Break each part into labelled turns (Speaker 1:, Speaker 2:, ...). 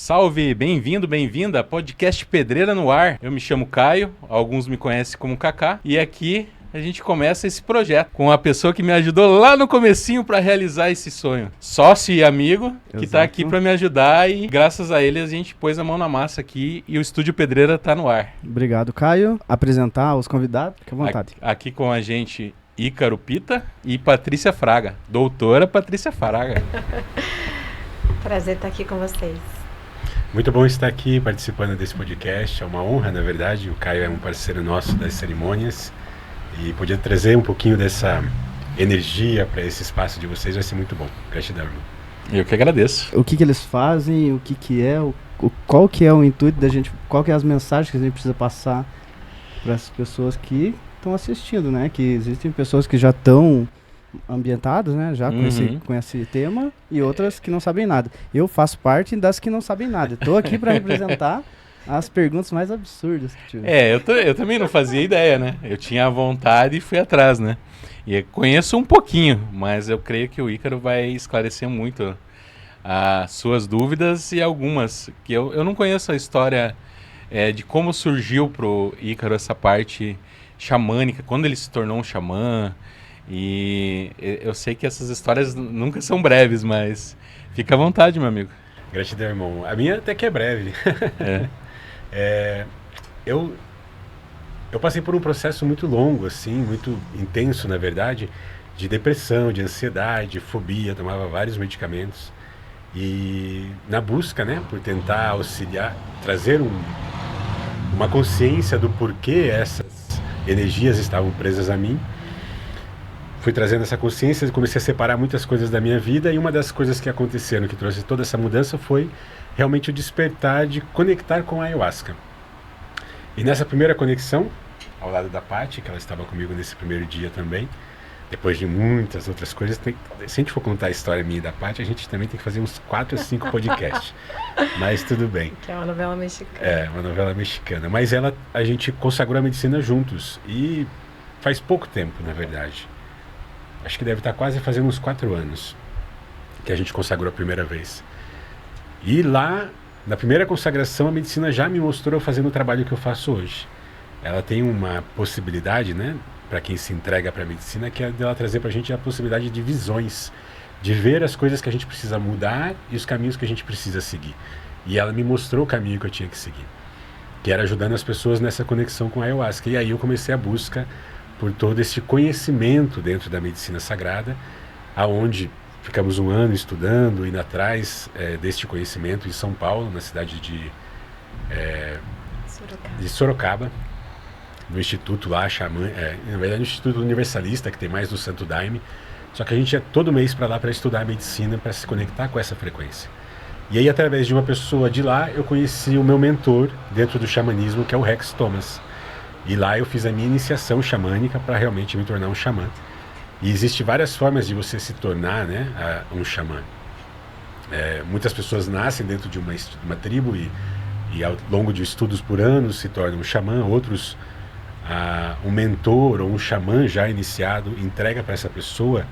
Speaker 1: Salve, bem-vindo, bem-vinda, podcast Pedreira no Ar. Eu me chamo Caio, alguns me conhecem como Kaká, e aqui a gente começa esse projeto com a pessoa que me ajudou lá no comecinho para realizar esse sonho. Sócio e amigo que tá aqui para me ajudar e graças a ele a gente pôs a mão na massa aqui e o Estúdio Pedreira tá no ar.
Speaker 2: Obrigado, Caio. Apresentar os convidados, fique à vontade.
Speaker 1: Aqui com a gente Ícaro Pita e Patrícia Fraga, doutora Patrícia Fraga.
Speaker 3: Prazer estar aqui com vocês.
Speaker 4: Muito bom estar aqui participando desse podcast, é uma honra, na verdade. O Caio é um parceiro nosso das cerimônias e poder trazer um pouquinho dessa energia para esse espaço de vocês vai ser muito bom. Gratidão, irmão.
Speaker 1: Eu que agradeço.
Speaker 2: O que eles fazem, o que é, qual que é o intuito da gente, qual que é as mensagens que a gente precisa passar para as pessoas que estão assistindo, né? Que existem pessoas que já estão ambientadas, né? Já com esse tema e outras que não sabem nada. Eu faço parte das que não sabem nada. Estou aqui para representar as perguntas mais absurdas que tiver.
Speaker 1: Eu também não fazia ideia, né? Eu tinha vontade e fui atrás, né? E conheço um pouquinho, mas eu creio que o Ícaro vai esclarecer muito as suas dúvidas e algumas que eu não conheço a história de como surgiu pro Ícaro essa parte xamânica, quando ele se tornou um xamã. E eu sei que essas histórias nunca são breves, mas fica à vontade, meu amigo.
Speaker 4: Gratidão, irmão. A minha até que é breve. Eu passei por um processo muito longo, assim, muito intenso, na verdade, de depressão, de ansiedade, fobia, tomava vários medicamentos. E na busca, né, por tentar auxiliar, trazer uma consciência do porquê essas energias estavam presas a mim, fui trazendo essa consciência e comecei a separar muitas coisas da minha vida, e uma das coisas que aconteceram, que trouxe toda essa mudança, foi realmente o despertar de conectar com a ayahuasca. E nessa primeira conexão, ao lado da Paty, que ela estava comigo nesse primeiro dia também, depois de muitas outras coisas, se a gente for contar a história minha e da Paty, a gente também tem que fazer uns 4 ou 5 podcasts, mas tudo bem.
Speaker 3: Que é uma novela mexicana.
Speaker 4: É, uma novela mexicana, mas a gente consagrou a medicina juntos, e faz pouco tempo, na verdade. Acho que deve estar quase fazendo uns 4 anos que a gente consagrou a primeira vez. E lá, na primeira consagração, a medicina já me mostrou fazendo o trabalho que eu faço hoje. Ela tem uma possibilidade, né, para quem se entrega para a medicina, que é dela trazer para a gente a possibilidade de visões, de ver as coisas que a gente precisa mudar e os caminhos que a gente precisa seguir. E ela me mostrou o caminho que eu tinha que seguir, que era ajudando as pessoas nessa conexão com a ayahuasca. E aí eu comecei a busca por todo esse conhecimento dentro da medicina sagrada, aonde ficamos um ano estudando, indo atrás deste conhecimento em São Paulo, na cidade de Sorocaba, no Instituto lá, na verdade no Instituto Universalista, que tem mais do Santo Daime, só que a gente ia todo mês para lá para estudar a medicina, para se conectar com essa frequência. E aí, através de uma pessoa de lá, eu conheci o meu mentor dentro do xamanismo, que é o Rex Thomas. E lá eu fiz a minha iniciação xamânica para realmente me tornar um xamã. E existem várias formas de você se tornar, né, um xamã. Muitas pessoas nascem dentro de uma tribo e ao longo de estudos por anos se tornam um xamã. Outros, um mentor ou um xamã já iniciado entrega para essa pessoa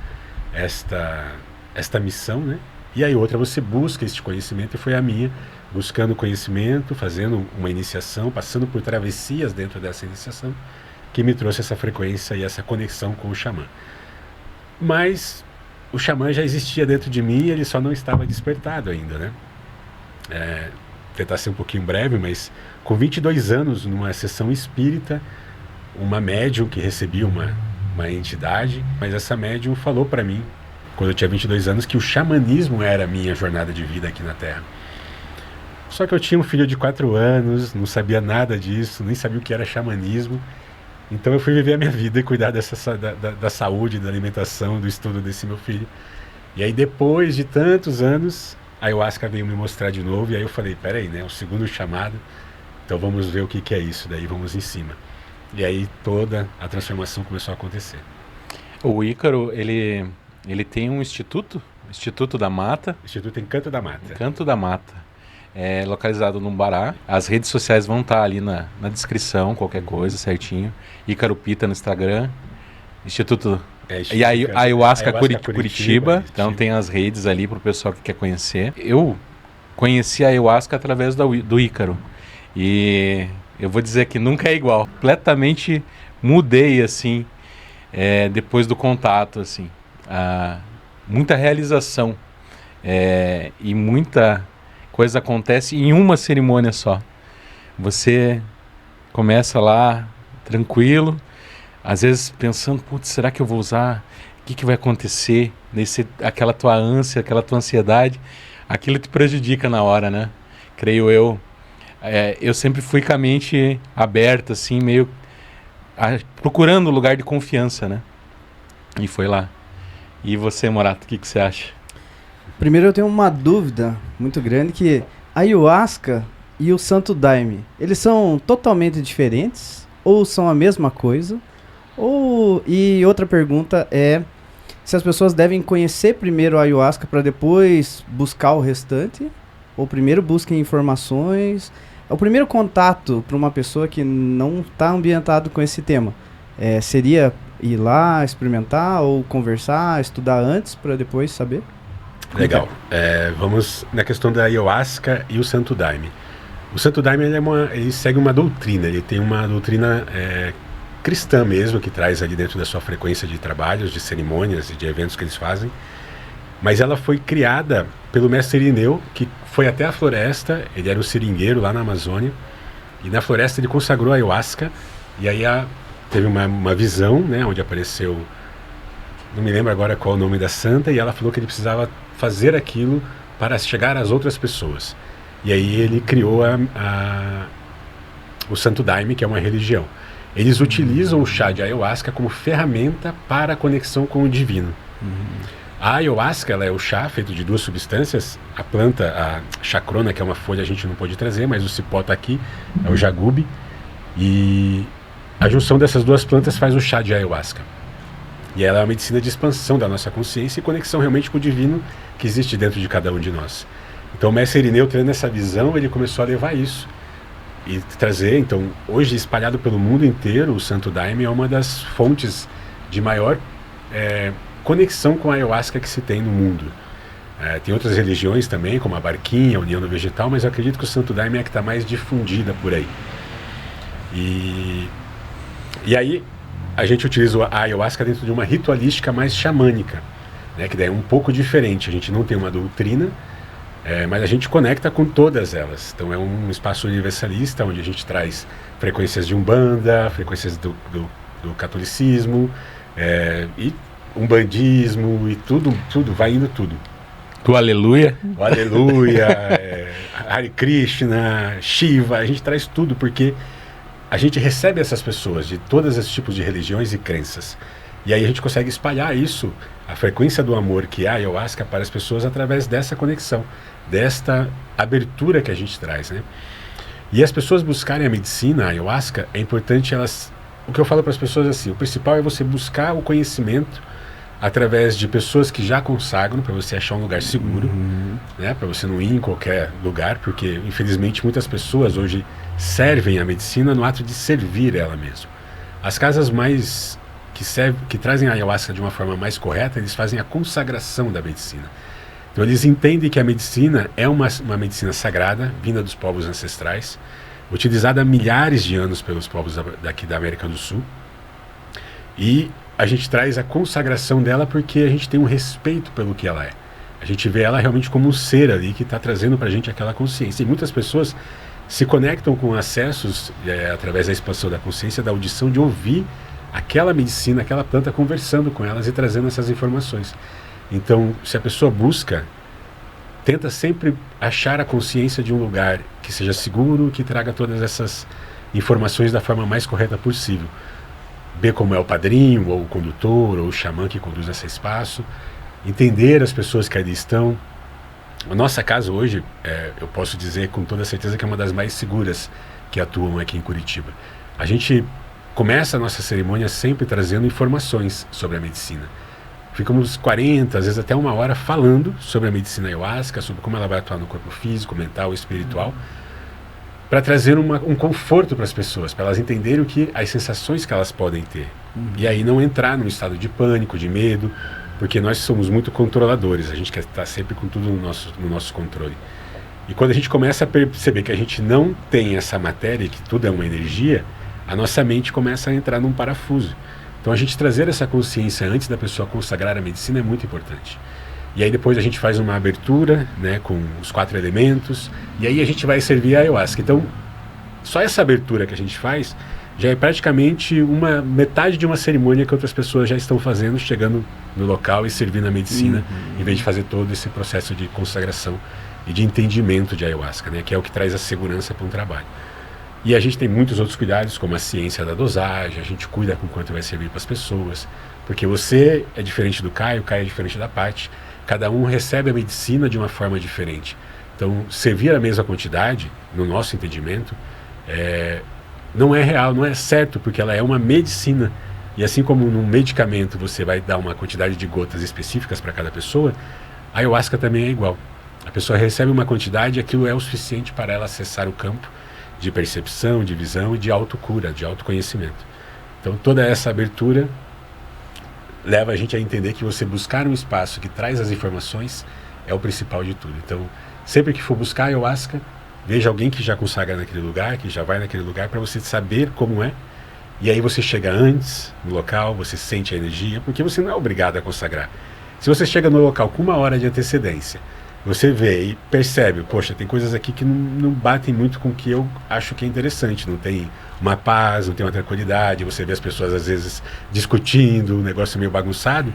Speaker 4: esta missão, né? E aí outra, você busca este conhecimento, e foi a minha, buscando conhecimento, fazendo uma iniciação, passando por travessias dentro dessa iniciação, que me trouxe essa frequência e essa conexão com o xamã. Mas o xamã já existia dentro de mim, ele só não estava despertado ainda, né? Tentar ser um pouquinho breve, mas com 22 anos, numa sessão espírita, uma médium que recebia uma entidade, mas essa médium falou para mim, quando eu tinha 22 anos, que o xamanismo era a minha jornada de vida aqui na Terra. Só que eu tinha um filho de 4 anos, não sabia nada disso, nem sabia o que era xamanismo. Então eu fui viver a minha vida e cuidar da saúde, da alimentação, do estudo desse meu filho. E aí, depois de tantos anos, a ayahuasca veio me mostrar de novo, e aí eu falei, peraí, né, o segundo chamado, então vamos ver o que é isso, daí vamos em cima. E aí toda a transformação começou a acontecer.
Speaker 1: O Ícaro, ele tem um Instituto da Mata.
Speaker 4: Instituto Encanto da Mata.
Speaker 1: Encanto da Mata. É localizado no Bará. As redes sociais vão estar ali na descrição, qualquer coisa, certinho. Ícaro Pita no Instagram. Instituto e a Ayahuasca Curitiba. Então tem as redes ali para o pessoal que quer conhecer. Eu conheci a ayahuasca através do Ícaro. E eu vou dizer que nunca é igual. Completamente mudei, assim, depois do contato, assim. Muita realização. E muita coisa acontece em uma cerimônia só. Você começa lá, tranquilo, às vezes pensando, putz, será que eu vou usar? O que vai acontecer? Aquela tua ânsia, aquela tua ansiedade, aquilo te prejudica na hora, né? Creio eu. Eu sempre fui com a mente aberta, assim, meio procurando um lugar de confiança, né? E foi lá. E você, Morato, o que você acha?
Speaker 2: Primeiro eu tenho uma dúvida muito grande, que a ayahuasca e o Santo Daime, eles são totalmente diferentes? Ou são a mesma coisa? E outra pergunta é se as pessoas devem conhecer primeiro a ayahuasca para depois buscar o restante? Ou primeiro busquem informações? O primeiro contato para uma pessoa que não está ambientado com esse tema seria ir lá, experimentar ou conversar, estudar antes para depois saber?
Speaker 4: Legal. Vamos na questão da ayahuasca e o Santo Daime. O Santo Daime ele segue uma doutrina, ele tem uma doutrina cristã mesmo, que traz ali dentro da sua frequência de trabalhos, de cerimônias e de eventos que eles fazem. Mas ela foi criada pelo mestre Irineu, que foi até a floresta, ele era um seringueiro lá na Amazônia, e na floresta ele consagrou a ayahuasca, e aí teve uma visão, né, onde apareceu, não me lembro agora qual o nome da santa, e ela falou que ele precisava fazer aquilo para chegar às outras pessoas. E aí ele criou o Santo Daime, que é uma religião. Eles utilizam o chá de ayahuasca como ferramenta para a conexão com o divino. A ayahuasca, ela é o chá feito de duas substâncias. A planta, a chacrona, que é uma folha, a gente não pode trazer, mas o cipó está aqui, é o jagube. E a junção dessas duas plantas faz o chá de ayahuasca. E ela é uma medicina de expansão da nossa consciência e conexão realmente com o divino que existe dentro de cada um de nós. Então o mestre Irineu, tendo essa visão, ele começou a levar isso e trazer. Então, hoje, espalhado pelo mundo inteiro, o Santo Daime é uma das fontes de maior conexão com a ayahuasca que se tem no mundo. Tem outras religiões também, como a Barquinha, a União do Vegetal, mas eu acredito que o Santo Daime é a que está mais difundida por aí. E aí a gente utiliza a ayahuasca dentro de uma ritualística mais xamânica, né, que daí é um pouco diferente. A gente não tem uma doutrina, mas a gente conecta com todas elas. Então é um espaço universalista, onde a gente traz frequências de Umbanda, frequências do catolicismo, e umbandismo, e tudo, vai indo tudo.
Speaker 1: O aleluia.
Speaker 4: O aleluia, Hare Krishna, Shiva, a gente traz tudo porque a gente recebe essas pessoas de todos esses tipos de religiões e crenças. E aí a gente consegue espalhar isso, a frequência do amor que é a ayahuasca, para as pessoas através dessa conexão, desta abertura que a gente traz, né? E as pessoas buscarem a medicina, a ayahuasca, é importante elas... O que eu falo para as pessoas é assim, o principal é você buscar o conhecimento através de pessoas que já consagram, para você achar um lugar seguro, né? Para você não ir em qualquer lugar, porque infelizmente muitas pessoas hoje servem a medicina no ato de servir ela mesma. As casas mais que trazem a ayahuasca de uma forma mais correta, eles fazem a consagração da medicina. Então eles entendem que a medicina é uma medicina sagrada, vinda dos povos ancestrais, utilizada há milhares de anos pelos povos daqui da América do Sul. E a gente traz a consagração dela porque a gente tem um respeito pelo que ela é. A gente vê ela realmente como um ser ali que está trazendo para a gente aquela consciência. E muitas pessoas se conectam com acessos através da expansão da consciência, da audição, de ouvir aquela medicina, aquela planta, conversando com elas e trazendo essas informações. Então, se a pessoa busca, tenta sempre achar a consciência de um lugar que seja seguro, que traga todas essas informações da forma mais correta possível. Ver como é o padrinho, ou o condutor, ou o xamã que conduz esse espaço, entender as pessoas que ali estão. A nossa casa hoje, eu posso dizer com toda certeza que é uma das mais seguras que atuam aqui em Curitiba. A gente começa a nossa cerimônia sempre trazendo informações sobre a medicina. Ficamos 40, às vezes até 1 hora falando sobre a medicina ayahuasca, sobre como ela vai atuar no corpo físico, mental, espiritual, para trazer um conforto para as pessoas, para elas entenderem as sensações que elas podem ter. E aí não entrar num estado de pânico, de medo, porque nós somos muito controladores, a gente quer estar sempre com tudo no nosso controle. E quando a gente começa a perceber que a gente não tem essa matéria, que tudo é uma energia, a nossa mente começa a entrar num parafuso. Então a gente trazer essa consciência antes da pessoa consagrar a medicina é muito importante. E aí depois a gente faz uma abertura, né, com os 4 elementos, e aí a gente vai servir a ayahuasca. Então, só essa abertura que a gente faz já é praticamente uma metade de uma cerimônia que outras pessoas já estão fazendo, chegando no local e servindo a medicina, em vez de fazer todo esse processo de consagração e de entendimento de ayahuasca, né, que é o que traz a segurança para um trabalho. E a gente tem muitos outros cuidados, como a ciência da dosagem, a gente cuida com quanto vai servir para as pessoas, porque você é diferente do Caio, o Caio é diferente da Paty, cada um recebe a medicina de uma forma diferente. Então, servir a mesma quantidade, no nosso entendimento, não é real, não é certo, porque ela é uma medicina. E assim como num medicamento você vai dar uma quantidade de gotas específicas para cada pessoa, a ayahuasca também é igual. A pessoa recebe uma quantidade e aquilo é o suficiente para ela acessar o campo de percepção, de visão e de autocura, de autoconhecimento. Então toda essa abertura leva a gente a entender que você buscar um espaço que traz as informações é o principal de tudo. Então, sempre que for buscar ayahuasca, veja alguém que já consagra naquele lugar, que já vai naquele lugar, para você saber como é. E aí você chega antes no local, você sente a energia, porque você não é obrigado a consagrar. Se você chega no local com 1 hora de antecedência, você vê e percebe, poxa, tem coisas aqui que não batem muito com o que eu acho que é interessante, não tem uma paz, não tem uma tranquilidade, você vê as pessoas às vezes discutindo, um negócio meio bagunçado,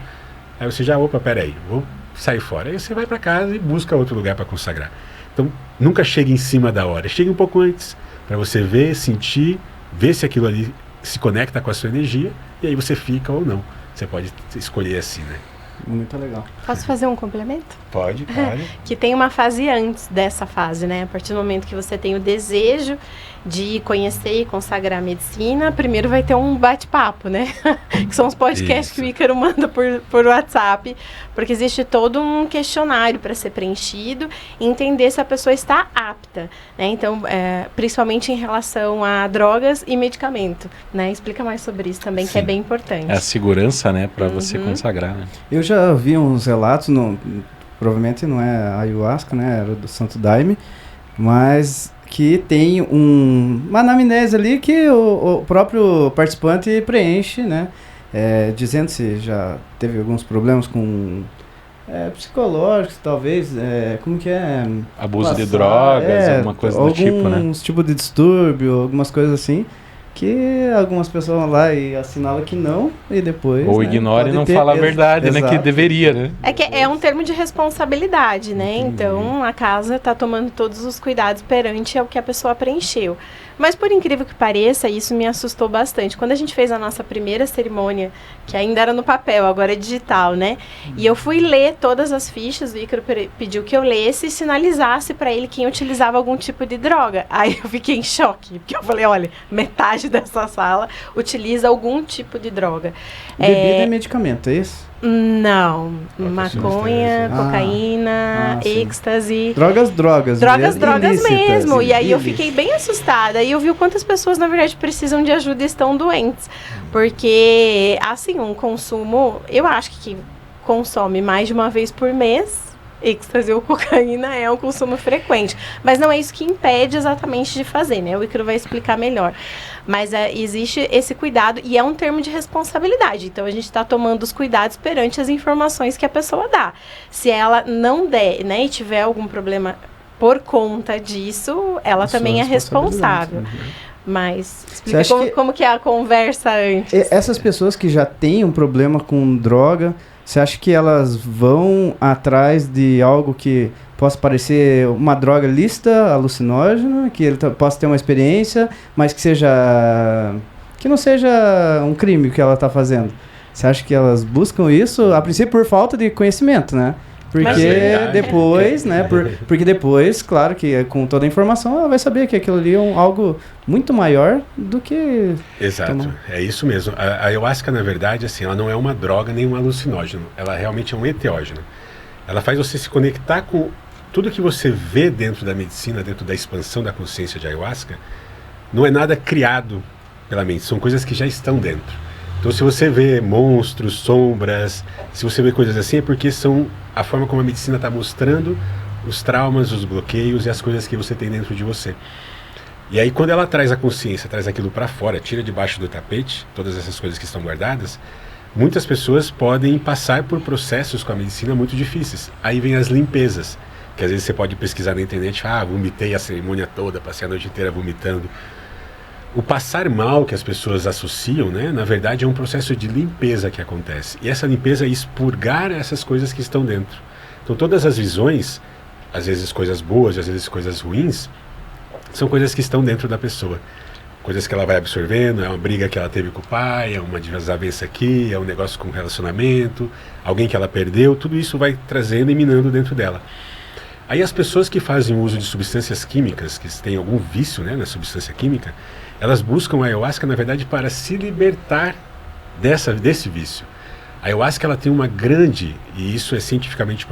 Speaker 4: aí você já, opa, peraí, vou sair fora. Aí você vai para casa e busca outro lugar para consagrar. Então, nunca chegue em cima da hora, chegue um pouco antes, para você ver, sentir, ver se aquilo ali se conecta com a sua energia, e aí você fica ou não. Você pode escolher assim, né?
Speaker 2: Muito legal.
Speaker 3: Posso fazer um complemento?
Speaker 4: Pode, claro.
Speaker 3: Que tem uma fase antes dessa fase, né? A partir do momento que você tem o desejo de conhecer e consagrar a medicina, primeiro vai ter um bate-papo, né? Que são os podcasts
Speaker 4: Isso.
Speaker 3: que o Ícaro manda por WhatsApp, porque existe todo um questionário para ser preenchido e entender se a pessoa está apta, né? Então, principalmente em relação a drogas e medicamento, né? Explica mais sobre isso também, que é
Speaker 1: Sim.
Speaker 3: bem importante.
Speaker 1: É a segurança, né, para você consagrar, né?
Speaker 2: Eu já vi uns relatos, provavelmente não é ayahuasca, né? Era do Santo Daime, mas que tem uma anamnese ali que o próprio participante preenche, né? Dizendo se já teve alguns problemas com psicológicos, talvez, como que é?
Speaker 1: Abuso de drogas, alguma coisa do tipo, né?
Speaker 2: Alguns tipos de distúrbio, algumas coisas assim, que algumas pessoas vão lá e assinalam que não, e depois...
Speaker 1: Ou
Speaker 2: né,
Speaker 1: ignora e
Speaker 2: pode
Speaker 1: não
Speaker 2: ter-
Speaker 1: fala a verdade, né? Que
Speaker 2: exato.
Speaker 1: deveria, né?
Speaker 3: É que é um termo de responsabilidade, né? Então, a casa está tomando todos os cuidados perante ao que a pessoa preencheu. Mas, por incrível que pareça, isso me assustou bastante. Quando a gente fez a nossa primeira cerimônia, que ainda era no papel, agora é digital, né? E eu fui ler todas as fichas, o Ícaro pediu que eu lesse e sinalizasse para ele quem utilizava algum tipo de droga. Aí eu fiquei em choque, porque eu falei, olha, metade dessa sala utiliza algum tipo de droga.
Speaker 2: Bebida e medicamento, é isso?
Speaker 3: Não,
Speaker 4: Outras
Speaker 3: maconha,
Speaker 2: substâncias.
Speaker 3: cocaína,
Speaker 2: sim.
Speaker 3: êxtase.
Speaker 2: Drogas
Speaker 3: Drogas
Speaker 2: ilícitas,
Speaker 3: mesmo. E aí eu
Speaker 2: ilícitas.
Speaker 3: fiquei bem assustada. E eu vi o quantas pessoas, na verdade, precisam de ajuda e estão doentes. Porque, assim, um consumo... Eu acho que quem consome mais de uma vez por mês, êxtase ou cocaína é um consumo frequente. Mas não é isso que impede exatamente de fazer, né? O Ícaro vai explicar melhor. Mas existe esse cuidado e é um termo de responsabilidade. Então, a gente está tomando os cuidados perante as informações que a pessoa dá. Se ela não der, né, e tiver algum problema por conta disso, ela
Speaker 2: Sua
Speaker 3: também é
Speaker 2: responsabilidade,
Speaker 3: responsável.
Speaker 2: uhum.
Speaker 3: Mas
Speaker 2: Você
Speaker 3: explica
Speaker 2: acha
Speaker 3: como que é a conversa antes.
Speaker 2: Essas pessoas que já têm um problema com droga, você acha que elas vão atrás de algo que possa parecer uma droga lícita, alucinógena, que ele possa ter uma experiência, mas que não seja um crime que ela está fazendo? Você acha que elas buscam isso, a princípio, por falta de conhecimento, né? Porque
Speaker 4: Mas
Speaker 2: depois, né? Porque depois, claro que com toda a informação, ela vai saber que aquilo ali é algo muito maior do que...
Speaker 4: Exato,
Speaker 2: Tomar.
Speaker 4: é isso mesmo. A ayahuasca, na verdade, assim, ela não é uma droga nem um alucinógeno. Ela realmente é um enteógeno. Ela faz você se conectar com tudo que você vê dentro da medicina, dentro da expansão da consciência de ayahuasca. Não é nada criado pela mente, são coisas que já estão dentro. Então, se você vê monstros, sombras, se você vê coisas assim, é porque são a forma como a medicina está mostrando os traumas, os bloqueios e as coisas que você tem dentro de você. E aí quando ela traz a consciência, traz aquilo para fora, tira debaixo do tapete, todas essas coisas que estão guardadas, muitas pessoas podem passar por processos com a medicina muito difíceis. Aí vem as limpezas, que às vezes você pode pesquisar na internet, vomitei a cerimônia toda, passei a noite inteira vomitando. O passar mal que as pessoas associam, né, na verdade é um processo de limpeza que acontece. E essa limpeza é expurgar essas coisas que estão dentro. Então todas as visões, às vezes coisas boas, às vezes coisas ruins, são coisas que estão dentro da pessoa. Coisas que ela vai absorvendo, é uma briga que ela teve com o pai, é uma desavença aqui, é um negócio com relacionamento, alguém que ela perdeu, tudo isso vai trazendo e minando dentro dela. Aí as pessoas que fazem uso de substâncias químicas, que têm algum vício, né, na substância química, elas buscam a ayahuasca, na verdade, para se libertar desse vício. A ayahuasca ela tem uma grande, e isso é cientificamente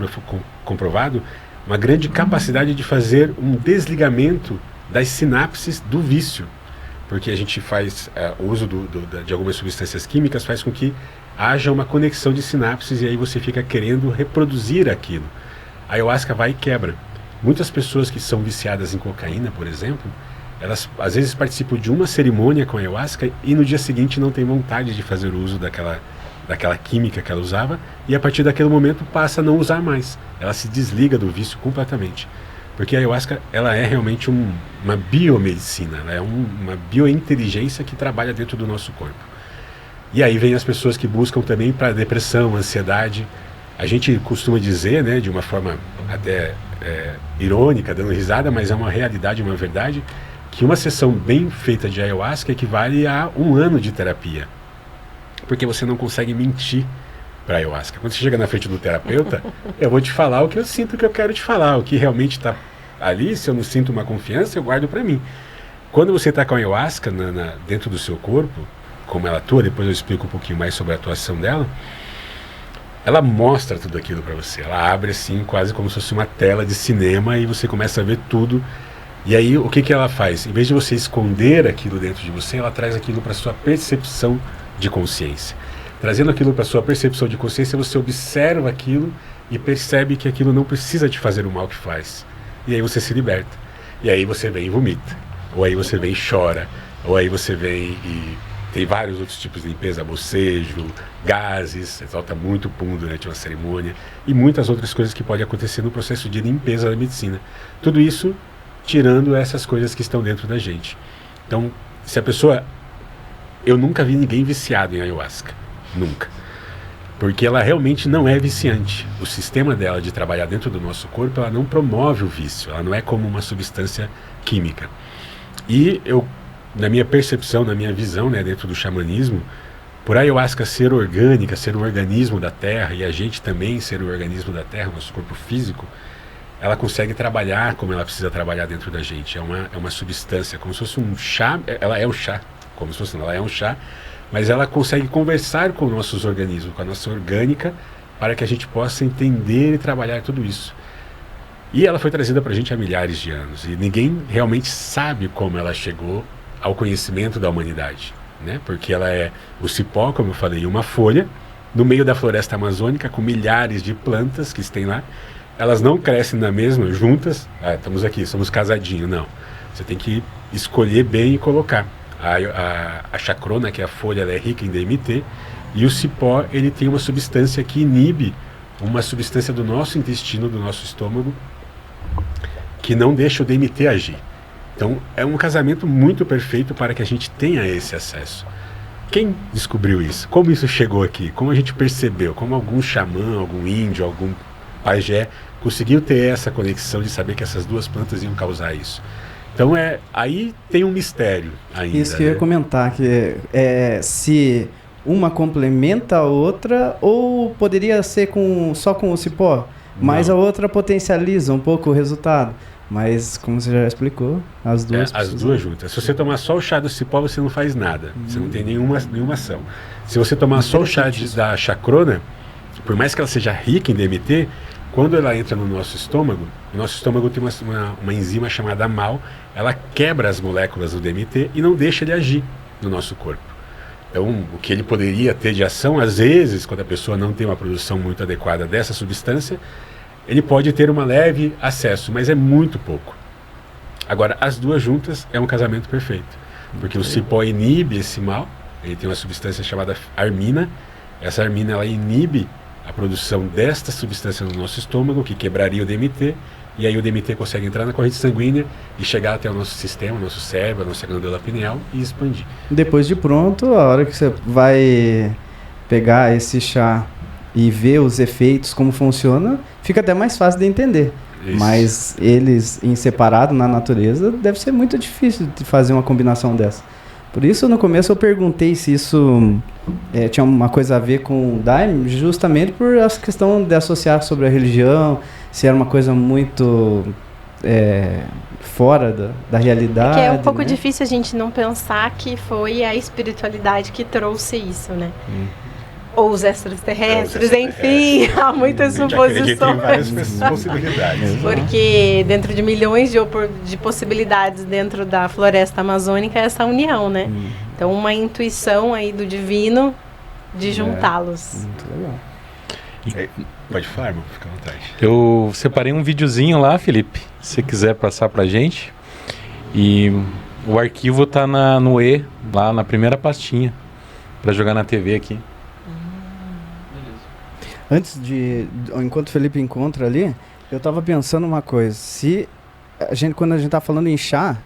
Speaker 4: comprovado, uma grande capacidade de fazer um desligamento das sinapses do vício. Porque a gente faz o uso de algumas substâncias químicas, faz com que haja uma conexão de sinapses e aí você fica querendo reproduzir aquilo. A ayahuasca vai e quebra. Muitas pessoas que são viciadas em cocaína, por exemplo, elas às vezes participam de uma cerimônia com a ayahuasca e no dia seguinte não tem vontade de fazer o uso daquela química que ela usava e a partir daquele momento passa a não usar mais. Ela se desliga do vício completamente. Porque a ayahuasca ela é realmente uma biomedicina, ela é uma biointeligência que trabalha dentro do nosso corpo. E aí vem as pessoas que buscam também para depressão, ansiedade. A gente costuma dizer, né, de uma forma até irônica, dando risada, mas é uma realidade, uma verdade, que uma sessão bem feita de ayahuasca equivale a 1 ano de terapia. Porque você não consegue mentir para ayahuasca. Quando você chega na frente do terapeuta, eu vou te falar o que eu sinto que eu quero te falar, o que realmente está ali. Se eu não sinto uma confiança, eu guardo para mim. Quando você está com a ayahuasca dentro do seu corpo, como ela atua, depois eu explico um pouquinho mais sobre a atuação dela, ela mostra tudo aquilo para você. Ela abre assim, quase como se fosse uma tela de cinema e você começa a ver tudo. E aí, o que ela faz? Em vez de você esconder aquilo dentro de você, ela traz aquilo para sua percepção de consciência. Trazendo aquilo para sua percepção de consciência, você observa aquilo e percebe que aquilo não precisa te fazer o mal que faz. E aí você se liberta. E aí você vem e vomita. Ou aí você vem e chora. Ou aí você vem e tem vários outros tipos de limpeza, bocejo, gases, exalta muito o pum durante uma cerimônia e muitas outras coisas que podem acontecer no processo de limpeza da medicina. Tudo isso tirando essas coisas que estão dentro da gente. Então, se a pessoa... Eu nunca vi ninguém viciado em ayahuasca. Nunca. Porque ela realmente não é viciante. O sistema dela de trabalhar dentro do nosso corpo, ela não promove o vício. Ela não é como uma substância química. E eu, na minha percepção, na minha visão, né, dentro do xamanismo, por a ayahuasca ser orgânica, ser um organismo da Terra, e a gente também ser um organismo da Terra, nosso corpo físico, ela consegue trabalhar como ela precisa trabalhar dentro da gente. É uma substância, como se fosse um chá. Ela é um chá, como se fosse, ela é um chá, mas ela consegue conversar com nossos organismos, com a nossa orgânica, para que a gente possa entender e trabalhar tudo isso. E ela foi trazida para a gente há milhares de anos, e ninguém realmente sabe como ela chegou ao conhecimento da humanidade, né? Porque ela é o cipó, como eu falei, uma folha, no meio da floresta amazônica, com milhares de plantas que tem lá. Elas não crescem na mesma, juntas, estamos aqui, somos casadinhos, não. Você tem que escolher bem e colocar. A chacrona, que é a folha, ela é rica em DMT, e o cipó, ele tem uma substância que inibe uma substância do nosso intestino, do nosso estômago, que não deixa o DMT agir. Então, é um casamento muito perfeito para que a gente tenha esse acesso. Quem descobriu isso? Como isso chegou aqui? Como a gente percebeu? Como algum xamã, algum índio, algum pajé conseguiu ter essa conexão de saber que essas duas plantas iam causar isso? Então, aí tem um mistério ainda.
Speaker 2: Isso que eu ia comentar, que se uma complementa a outra, ou poderia ser só com o cipó, mas
Speaker 4: Não.
Speaker 2: a outra potencializa um pouco o resultado. Mas, como você já explicou, as duas
Speaker 4: as duas juntas. Se você tomar só o chá do cipó, você não faz nada. Você não tem nenhuma ação. Se você tomar só o chá da chacrona, por mais que ela seja rica em DMT, quando ela entra no nosso estômago, o nosso estômago tem uma enzima chamada MAO, ela quebra as moléculas do DMT e não deixa ele agir no nosso corpo. Então, o que ele poderia ter de ação, às vezes, quando a pessoa não tem uma produção muito adequada dessa substância, ele pode ter uma leve acesso, mas é muito pouco. Agora, as duas juntas é um casamento perfeito, porque o cipó inibe esse mal, ele tem uma substância chamada armina, essa armina ela inibe a produção desta substância no nosso estômago, que quebraria o DMT, e aí o DMT consegue entrar na corrente sanguínea e chegar até o nosso sistema, o nosso cérebro, a nossa glândula pineal e expandir.
Speaker 2: Depois de pronto, a hora que você vai pegar esse chá e ver os efeitos, como funciona, fica até mais fácil de entender.
Speaker 4: Isso.
Speaker 2: Mas eles em separado na natureza, deve ser muito difícil de fazer uma combinação dessa. Por isso, no começo eu perguntei se isso tinha uma coisa a ver com o Daime, justamente por essa questão de associar sobre a religião, se era uma coisa muito fora da realidade.
Speaker 3: Que é um pouco
Speaker 2: né?
Speaker 3: difícil a gente não pensar que foi a espiritualidade que trouxe isso, né? Ou os extraterrestres, enfim, há muitas
Speaker 4: A gente acredita em
Speaker 3: suposições.
Speaker 4: várias possibilidades.
Speaker 3: Porque dentro de milhões de possibilidades dentro da floresta amazônica é essa união, né? Então uma intuição aí do divino de juntá-los.
Speaker 2: Muito legal.
Speaker 4: Pode falar, irmão, fica à vontade.
Speaker 1: Eu separei um videozinho lá, Felipe, se você quiser passar pra gente. E o arquivo tá no E, lá na primeira pastinha, pra jogar na TV aqui.
Speaker 2: Antes enquanto o Felipe encontra ali, eu tava pensando uma coisa. Se quando a gente tá falando em chá,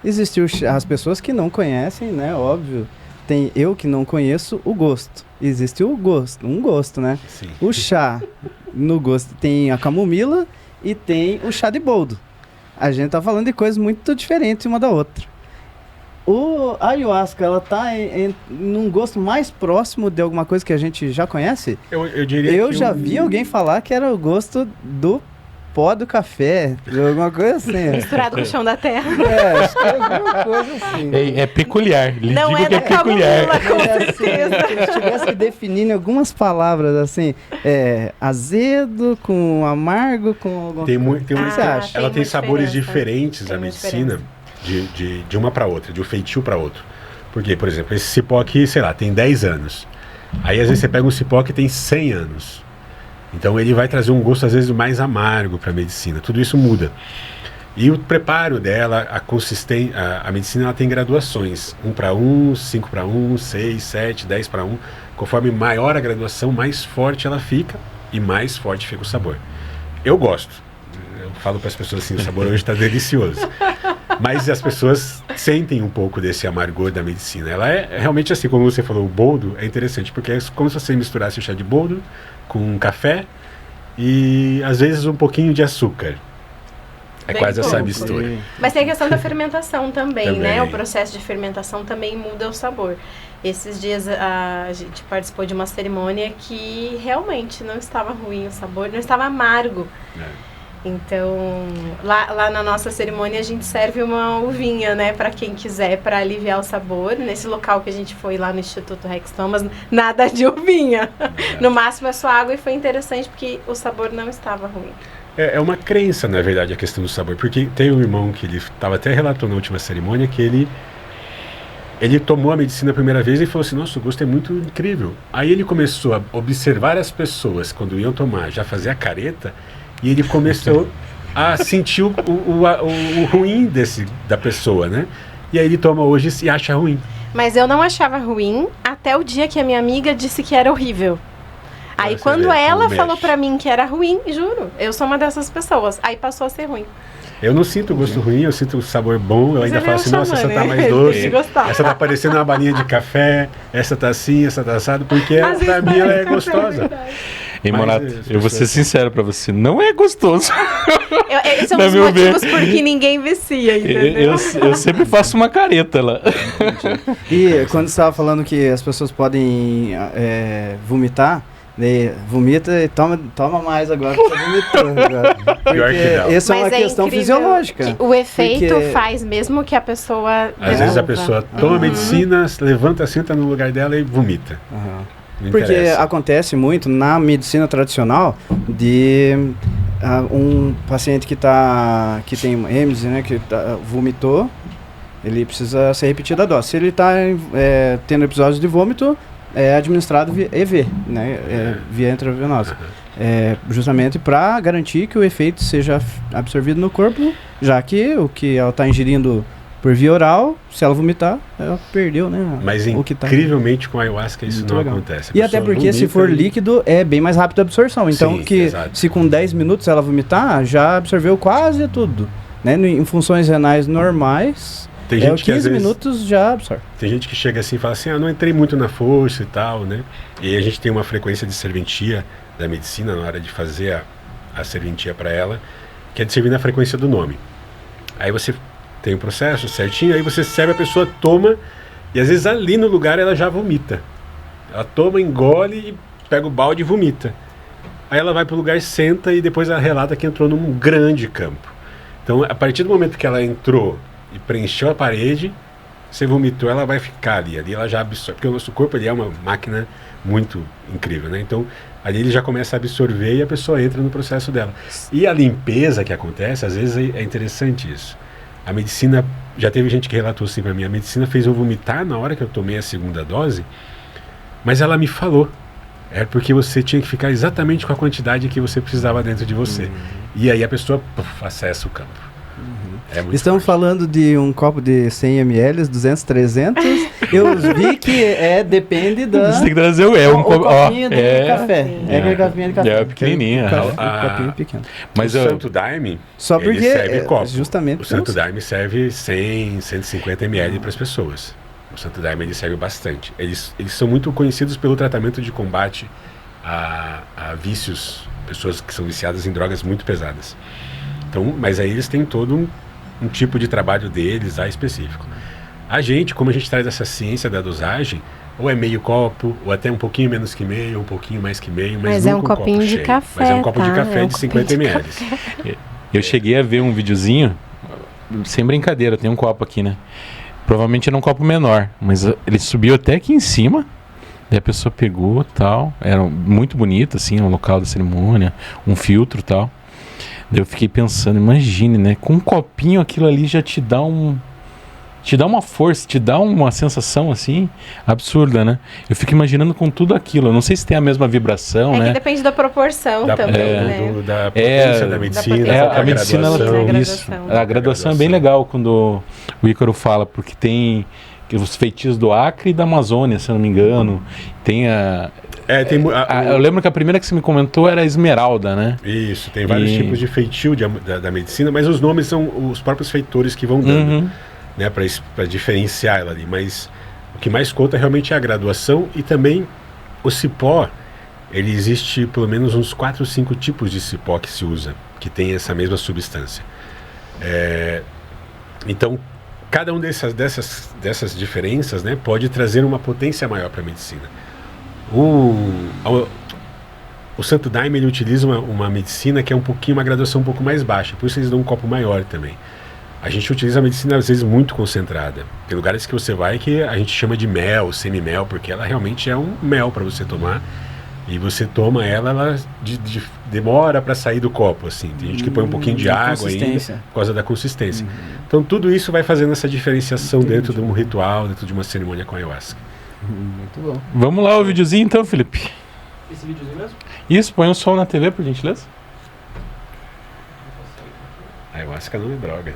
Speaker 2: existe as pessoas que não conhecem, né? Óbvio. Tem eu que não conheço o gosto. Existe um gosto, né?
Speaker 4: Sim.
Speaker 2: O chá, no gosto, tem a camomila e tem o chá de boldo. A gente tá falando de coisas muito diferentes uma da outra. A ayahuasca, ela tá num gosto mais próximo de alguma coisa que a gente já conhece?
Speaker 4: Eu diria
Speaker 2: Eu
Speaker 4: que
Speaker 2: já vi alguém falar que era o gosto do pó do café, de alguma coisa assim.
Speaker 3: Misturado com o chão da terra.
Speaker 2: Acho que é alguma coisa assim.
Speaker 1: É peculiar, lhe
Speaker 3: Não
Speaker 1: digo
Speaker 3: é
Speaker 1: que é
Speaker 3: da
Speaker 1: peculiar.
Speaker 3: camomila, com
Speaker 2: É assim,
Speaker 3: certeza.
Speaker 2: se eu tivesse que definir em algumas palavras assim, azedo com amargo com alguma
Speaker 4: tem
Speaker 2: coisa.
Speaker 4: tem
Speaker 2: O que você acha?
Speaker 4: ela tem
Speaker 3: uma
Speaker 4: sabores
Speaker 3: diferença.
Speaker 4: diferentes
Speaker 3: Tem
Speaker 4: a
Speaker 3: uma
Speaker 4: medicina de uma para outra, de um feitio para outro. Porque, por exemplo, esse cipó aqui, sei lá, tem 10 anos. Aí às vezes você pega um cipó que tem 100 anos. Então ele vai trazer um gosto às vezes mais amargo para a medicina. Tudo isso muda. E o preparo dela, a consistência, a medicina ela tem graduações. 1 para 1, 5 para 1, 6, 7, 10 para 1. Conforme maior a graduação, mais forte ela fica e mais forte fica o sabor. Eu gosto. Eu falo para as pessoas assim, o sabor hoje está delicioso. Mas as pessoas sentem um pouco desse amargor da medicina. Ela é realmente assim, como você falou, o boldo é interessante, porque é como se você misturasse o chá de boldo com café e às vezes um pouquinho de açúcar. É
Speaker 3: Bem
Speaker 4: quase essa
Speaker 3: pouco.
Speaker 4: mistura.
Speaker 3: Mas tem a questão da fermentação também, né?
Speaker 4: Também.
Speaker 3: O processo de fermentação também muda o sabor. Esses dias a gente participou de uma cerimônia que realmente não estava ruim o sabor, não estava amargo. Então, lá na nossa cerimônia a gente serve uma uvinha, né, para quem quiser, para aliviar o sabor. Nesse local que a gente foi lá no Instituto Rex Thomas, nada de uvinha. No máximo é só água e foi interessante porque o sabor não estava ruim.
Speaker 4: É uma crença, na verdade, a questão do sabor. Porque tem um irmão que ele estava até relatou na última cerimônia que ele tomou a medicina a primeira vez e falou assim, nossa, o gosto é muito incrível. Aí ele começou a observar as pessoas quando iam tomar, já fazer a careta, e ele começou a sentir o ruim da pessoa, né? E aí ele toma hoje e acha ruim.
Speaker 3: Mas eu não achava ruim até o dia que a minha amiga disse que era horrível. Aí
Speaker 4: Você
Speaker 3: quando
Speaker 4: vê,
Speaker 3: ela
Speaker 4: como
Speaker 3: falou
Speaker 4: mexe.
Speaker 3: pra mim que era ruim, juro, eu sou uma dessas pessoas. Aí passou a ser ruim.
Speaker 4: Eu não sinto o gosto ruim, eu sinto o sabor bom, eu ainda
Speaker 3: ele
Speaker 4: falo
Speaker 3: é um
Speaker 4: assim, nossa, essa
Speaker 3: xamã,
Speaker 4: tá
Speaker 3: né?
Speaker 4: mais
Speaker 3: Ele tem
Speaker 4: doce,
Speaker 3: que gostar.
Speaker 4: essa tá parecendo uma balinha de café, essa tá assim, essa tá assado, porque
Speaker 3: Às
Speaker 4: pra
Speaker 3: vezes
Speaker 4: mim ela é
Speaker 3: parece,
Speaker 4: gostosa.
Speaker 3: verdade.
Speaker 1: Ei,
Speaker 4: Mas
Speaker 1: Morato,
Speaker 4: as
Speaker 1: eu vou ser
Speaker 4: pessoas-
Speaker 1: sincero pra você, não é gostoso.
Speaker 3: Esses são
Speaker 1: Na
Speaker 3: os
Speaker 1: meu
Speaker 3: motivos por que ninguém vicia, entendeu?
Speaker 1: Eu sempre faço uma careta lá.
Speaker 2: E quando você estava falando que as pessoas podem vomitar, né, vomita e toma mais agora, que tá vomitando agora.
Speaker 4: Pior que não.
Speaker 2: Porque essa é uma
Speaker 3: Mas
Speaker 2: questão
Speaker 3: incrível
Speaker 2: fisiológica.
Speaker 3: que o efeito
Speaker 2: Porque-
Speaker 3: faz mesmo que a pessoa
Speaker 4: Às vezes a
Speaker 3: devolva.
Speaker 4: pessoa toma medicina, levanta, senta no lugar dela e vomita.
Speaker 2: Aham.
Speaker 4: Não
Speaker 2: Porque
Speaker 4: interessa.
Speaker 2: acontece muito na medicina tradicional de um paciente que tem hemorragia, né, que vomitou, ele precisa ser repetida a dose. Se ele está tendo episódios de vômito, é administrado via EV, né, via intravenosa. justamente para garantir que o efeito seja absorvido no corpo, já que o que ela está ingerindo por via oral, se ela vomitar, ela perdeu, né?
Speaker 4: Mas
Speaker 2: o que tá.
Speaker 4: Incrivelmente com a ayahuasca isso
Speaker 2: Muito
Speaker 4: não
Speaker 2: legal.
Speaker 4: acontece.
Speaker 2: E até porque se for líquido, é bem mais rápido a absorção. Então,
Speaker 4: Sim, exato.
Speaker 2: se com 10 minutos ela vomitar, já absorveu quase tudo. Né? Em funções renais normais,
Speaker 4: tem gente que
Speaker 2: 15 minutos já absorve.
Speaker 4: Tem gente que chega assim e fala assim, não entrei muito na força e tal, né? E aí a gente tem uma frequência de serventia da medicina na hora de fazer a serventia para ela, que é de servir na frequência do nome. Aí você tem o processo certinho, aí você serve, a pessoa toma, e às vezes ali no lugar ela já vomita. Ela toma, engole e pega o balde e vomita. Aí ela vai pro lugar, senta e depois ela relata que entrou num grande campo. Então, a partir do momento que ela entrou e preencheu a parede, você vomitou, ela vai ficar ali. Ali ela já absorve, porque o nosso corpo ele é uma máquina muito incrível, né? Então, ali ele já começa a absorver e a pessoa entra no processo dela. E a limpeza que acontece, às vezes é interessante isso. A medicina, já teve gente que relatou assim pra mim, a medicina fez eu vomitar na hora que eu tomei a segunda dose, mas ela me falou, é porque você tinha que ficar exatamente com a quantidade que você precisava dentro de você. E aí a pessoa acessa o campo. É muito
Speaker 2: Estamos
Speaker 4: forte.
Speaker 2: falando de um copo de 100 ml, 200, 300. Eu vi que depende da...
Speaker 1: Você tem que trazer
Speaker 2: o copinho do café. É aquele copinho de café.
Speaker 1: É pequenininho.
Speaker 2: Copinho pequeno.
Speaker 1: Mas
Speaker 4: o Santo Daime,
Speaker 2: Só porque
Speaker 4: ele serve copo.
Speaker 2: justamente
Speaker 4: O Santo Daime serve 100, 150 ml para as pessoas. O Santo Daime ele serve bastante. Eles são muito conhecidos pelo tratamento de combate a vícios, pessoas que são viciadas em drogas muito pesadas. Então, mas aí eles têm todo um tipo de trabalho deles específico. A gente, como a gente traz essa ciência da dosagem, ou é meio copo, ou até um pouquinho menos que meio, um pouquinho mais que meio, mas
Speaker 3: é um
Speaker 4: nunca
Speaker 3: copinho
Speaker 4: copo
Speaker 3: de
Speaker 4: cheio.
Speaker 3: café,
Speaker 4: Mas é um copo de
Speaker 3: tá?
Speaker 4: café
Speaker 3: É um
Speaker 4: de
Speaker 3: copinho
Speaker 4: 50
Speaker 3: de
Speaker 4: ml.
Speaker 1: Eu cheguei a ver um videozinho, sem brincadeira, tem um copo aqui, né? Provavelmente era um copo menor, mas ele subiu até aqui em cima. Daí a pessoa pegou tal, era muito bonito assim, o local da cerimônia, um filtro tal. Daí eu fiquei pensando, imagine, né? Com um copinho aquilo ali já te dá uma força, te dá uma sensação assim, absurda, né? Eu fico imaginando com tudo aquilo. Eu não sei se tem a mesma vibração, né?
Speaker 3: Que depende da proporção também, né?
Speaker 4: Da potência da medicina,
Speaker 1: a medicina,
Speaker 3: graduação.
Speaker 1: A graduação é bem legal quando o Ícaro fala, porque tem os feitiços do Acre e da Amazônia, se eu não me engano. Tem eu lembro que a primeira que você me comentou era a esmeralda, né?
Speaker 4: Isso, tem vários tipos de feitio da medicina, mas os nomes são os próprios feitores que vão dando, né, para diferenciar ela ali. Mas o que mais conta realmente é a graduação e também o cipó. Ele existe pelo menos uns 4 ou 5 tipos de cipó que se usa, que tem essa mesma substância. Então, cada um dessas diferenças, né, pode trazer uma potência maior para a medicina. O Santo Daime ele utiliza uma medicina que é uma graduação um pouco mais baixa, por isso eles dão um copo maior também. A gente utiliza a medicina às vezes muito concentrada. Tem lugares que você vai que a gente chama de mel, semi-mel, porque ela realmente é um mel para você tomar. E você toma ela demora para sair do copo, assim. Tem gente que põe um pouquinho de água ainda por causa da consistência. Então tudo isso vai fazendo essa diferenciação dentro de um ritual, dentro de uma cerimônia com ayahuasca.
Speaker 2: Muito bom.
Speaker 1: Vamos lá o videozinho então, Felipe.
Speaker 2: Esse videozinho mesmo?
Speaker 1: Isso, põe o som na TV, por gentileza.
Speaker 4: Ayahuasca não é droga.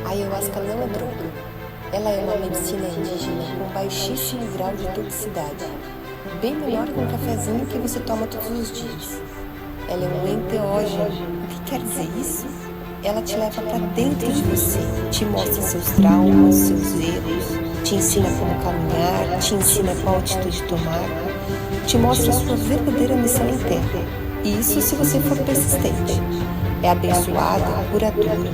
Speaker 5: A ayahuasca não é droga. Ela é uma medicina indígena com baixíssimo grau de toxicidade, bem menor que um cafezinho que você toma todos os dias. Ela é um enteógeno. O que quer dizer isso? Ela te leva para dentro de você, te mostra seus traumas, seus erros, te ensina como caminhar, te ensina qual atitude tomar, te mostra a sua verdadeira missão em terra. E isso se você for persistente. É abençoada, curadora.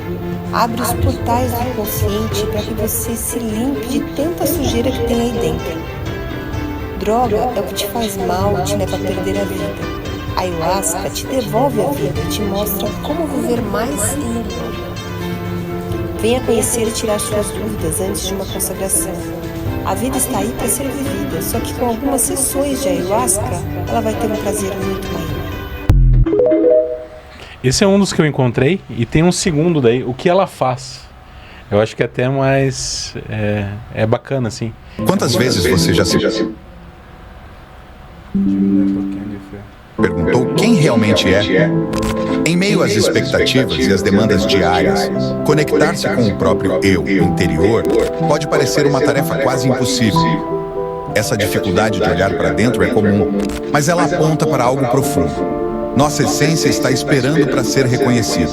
Speaker 5: Abre os portais do consciente para que você se limpe de tanta sujeira que tem aí dentro. Droga é o que te faz mal, te leva a perder a vida. A ayahuasca te devolve a vida, te mostra como viver mais e melhor. Venha conhecer e tirar suas dúvidas antes de uma consagração. A vida está aí para ser vivida, só que com algumas sessões de ayahuasca, ela vai ter um prazer muito maior.
Speaker 1: Esse é um dos que eu encontrei e tem um segundo daí, o que ela faz. Eu acho que até mais é bacana, assim.
Speaker 6: Quantas vezes você já se... Perguntou quem realmente é. Em meio às expectativas e às demandas diárias, conectar-se com o próprio eu interior pode parecer uma tarefa quase impossível. Essa dificuldade de olhar para dentro é comum, mas ela aponta para algo profundo. Nossa essência está esperando para ser reconhecida.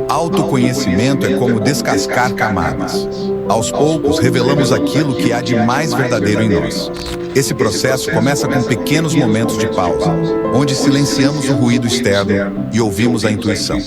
Speaker 6: Autoconhecimento é como descascar camadas. Aos poucos, revelamos aquilo que há de mais verdadeiro em nós. Esse processo começa com pequenos momentos de pausa, onde silenciamos o ruído externo e ouvimos a intuição.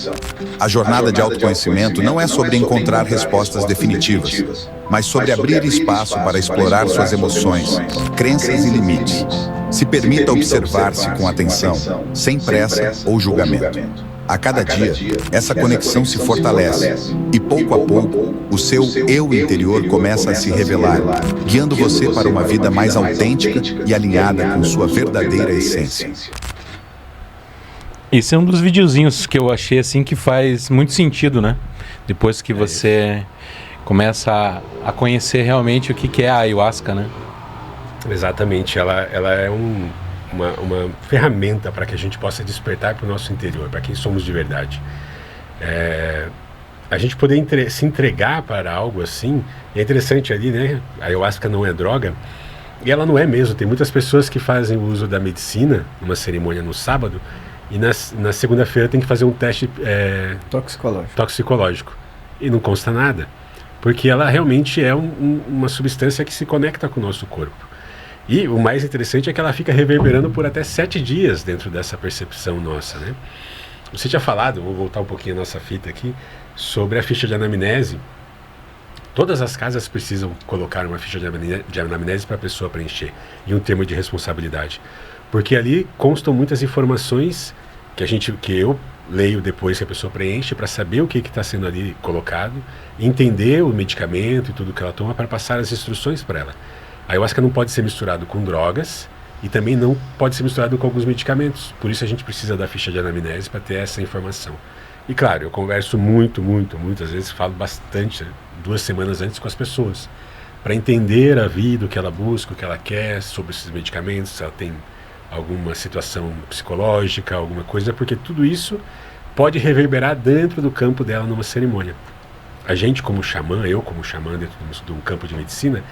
Speaker 6: A jornada de autoconhecimento não é sobre encontrar respostas definitivas, mas sobre abrir espaço para explorar suas emoções, crenças e limites. Se permita observar-se com atenção, sem pressa ou julgamento. A cada dia, essa conexão se fortalece e, pouco a pouco, o seu eu interior começa a se revelar, guiando você para uma vida mais autêntica e alinhada com sua verdadeira essência.
Speaker 1: Esse é um dos videozinhos que eu achei assim que faz muito sentido, né? Depois que você começa a conhecer realmente o que é a ayahuasca, né?
Speaker 4: Exatamente, ela é uma ferramenta para que a gente possa despertar para o nosso interior, para quem somos de verdade. A gente poder se entregar para algo assim, é interessante ali, né? A ayahuasca não é droga, e ela não é mesmo. Tem muitas pessoas que fazem uso da medicina, numa cerimônia no sábado, e na segunda-feira tem que fazer um teste toxicológico. E não consta nada, porque ela realmente é uma substância que se conecta com o nosso corpo. E o mais interessante é que ela fica reverberando por até 7 dias dentro dessa percepção nossa, né? Você tinha falado, vou voltar um pouquinho a nossa fita aqui, sobre a ficha de anamnese. Todas as casas precisam colocar uma ficha de anamnese para a pessoa preencher, e um termo de responsabilidade. Porque ali constam muitas informações que eu leio depois que a pessoa preenche, para saber o que está sendo ali colocado, entender o medicamento e tudo que ela toma, para passar as instruções para ela. A ayahuasca não pode ser misturado com drogas e também não pode ser misturado com alguns medicamentos. Por isso a gente precisa da ficha de anamnese para ter essa informação. E claro, eu converso muitas vezes, falo bastante, 2 semanas antes com as pessoas, para entender a vida, o que ela busca, o que ela quer sobre esses medicamentos, se ela tem alguma situação psicológica, alguma coisa, porque tudo isso pode reverberar dentro do campo dela numa cerimônia. A gente como xamã, eu como xamã dentro de um campo de medicina,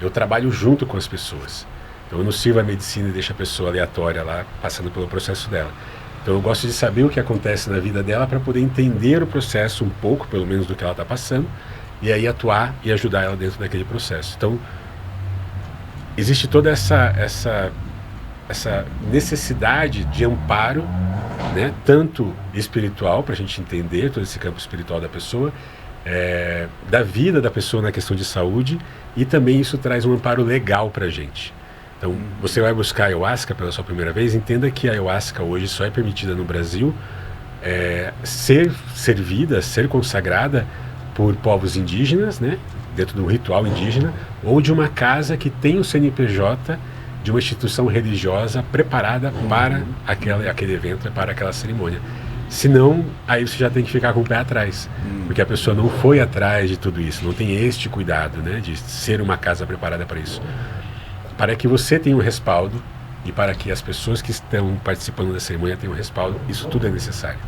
Speaker 4: eu trabalho junto com as pessoas. Então eu não sirvo a medicina e deixo a pessoa aleatória lá, passando pelo processo dela. Então eu gosto de saber o que acontece na vida dela para poder entender o processo um pouco, pelo menos do que ela está passando, e aí atuar e ajudar ela dentro daquele processo. Então existe toda essa necessidade de amparo, né, tanto espiritual, para a gente entender todo esse campo espiritual da pessoa, da vida da pessoa na questão de saúde, e também isso traz um amparo legal para a gente. Então, você vai buscar a ayahuasca pela sua primeira vez, entenda que a ayahuasca hoje só é permitida no Brasil ser servida, ser consagrada por povos indígenas, né, dentro de um ritual indígena, ou de uma casa que tem o CNPJ de uma instituição religiosa preparada para aquele evento, para aquela cerimônia. Senão, aí você já tem que ficar com o pé atrás, porque a pessoa não foi atrás de tudo isso, não tem este cuidado, né, de ser uma casa preparada para isso. Para que você tenha um respaldo e para que as pessoas que estão participando da cerimônia tenham um respaldo, isso tudo é necessário.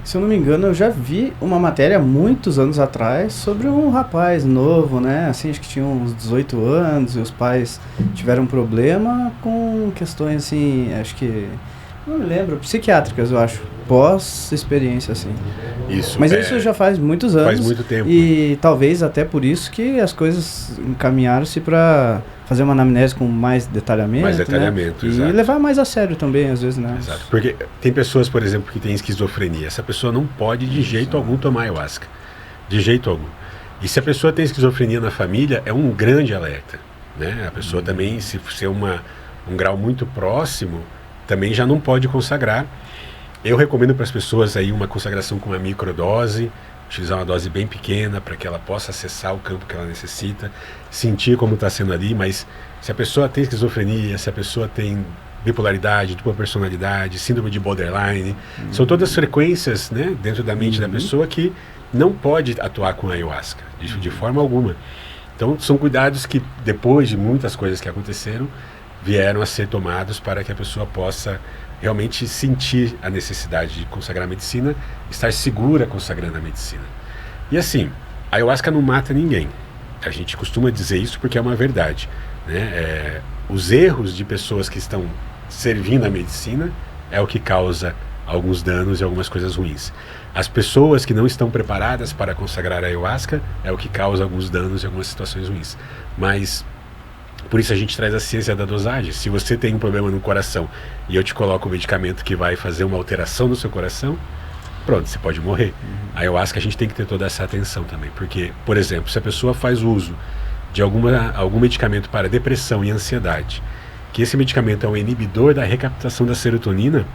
Speaker 2: Se eu não me engano, eu já vi uma matéria muitos anos atrás sobre um rapaz novo, né? Assim, acho que tinha uns 18 anos e os pais tiveram um problema com questões assim, acho que... não me lembro, psiquiátricas, eu acho, pós-experiência, assim.
Speaker 4: Isso.
Speaker 2: Mas isso já faz muitos anos.
Speaker 4: Faz muito tempo.
Speaker 2: E talvez até por isso que as coisas encaminharam-se para fazer uma anamnese com mais detalhamento.
Speaker 4: Mais detalhamento,
Speaker 2: né?
Speaker 4: exato.
Speaker 2: E levar mais a sério também, às vezes, né?
Speaker 4: Exato. Porque tem pessoas, por exemplo, que têm esquizofrenia. Essa pessoa não pode de jeito algum tomar ayahuasca. De jeito algum. E se a pessoa tem esquizofrenia na família, é um grande alerta, né? A pessoa também, se for um grau muito próximo, também já não pode consagrar. Eu recomendo para as pessoas aí uma consagração com uma microdose, utilizar uma dose bem pequena para que ela possa acessar o campo que ela necessita, sentir como está sendo ali. Mas se a pessoa tem esquizofrenia, se a pessoa tem bipolaridade, dupla personalidade, síndrome de borderline, são todas frequências, né, dentro da mente da pessoa que não pode atuar com a ayahuasca, de forma alguma. Então são cuidados que, depois de muitas coisas que aconteceram, vieram a ser tomados para que a pessoa possa realmente sentir a necessidade de consagrar a medicina, estar segura consagrando a medicina. E assim, a ayahuasca não mata ninguém. A gente costuma dizer isso porque é uma verdade, né? Os erros de pessoas que estão servindo a medicina é o que causa alguns danos e algumas coisas ruins. As pessoas que não estão preparadas para consagrar a ayahuasca é o que causa alguns danos e algumas situações ruins. Mas por isso a gente traz a ciência da dosagem. Se você tem um problema no coração e eu te coloco um medicamento que vai fazer uma alteração no seu coração, pronto, você pode morrer. A ayahuasca a gente tem que ter toda essa atenção também, porque, por exemplo, se a pessoa faz uso de algum medicamento para depressão e ansiedade, que esse medicamento é um inibidor da recaptação da serotonina,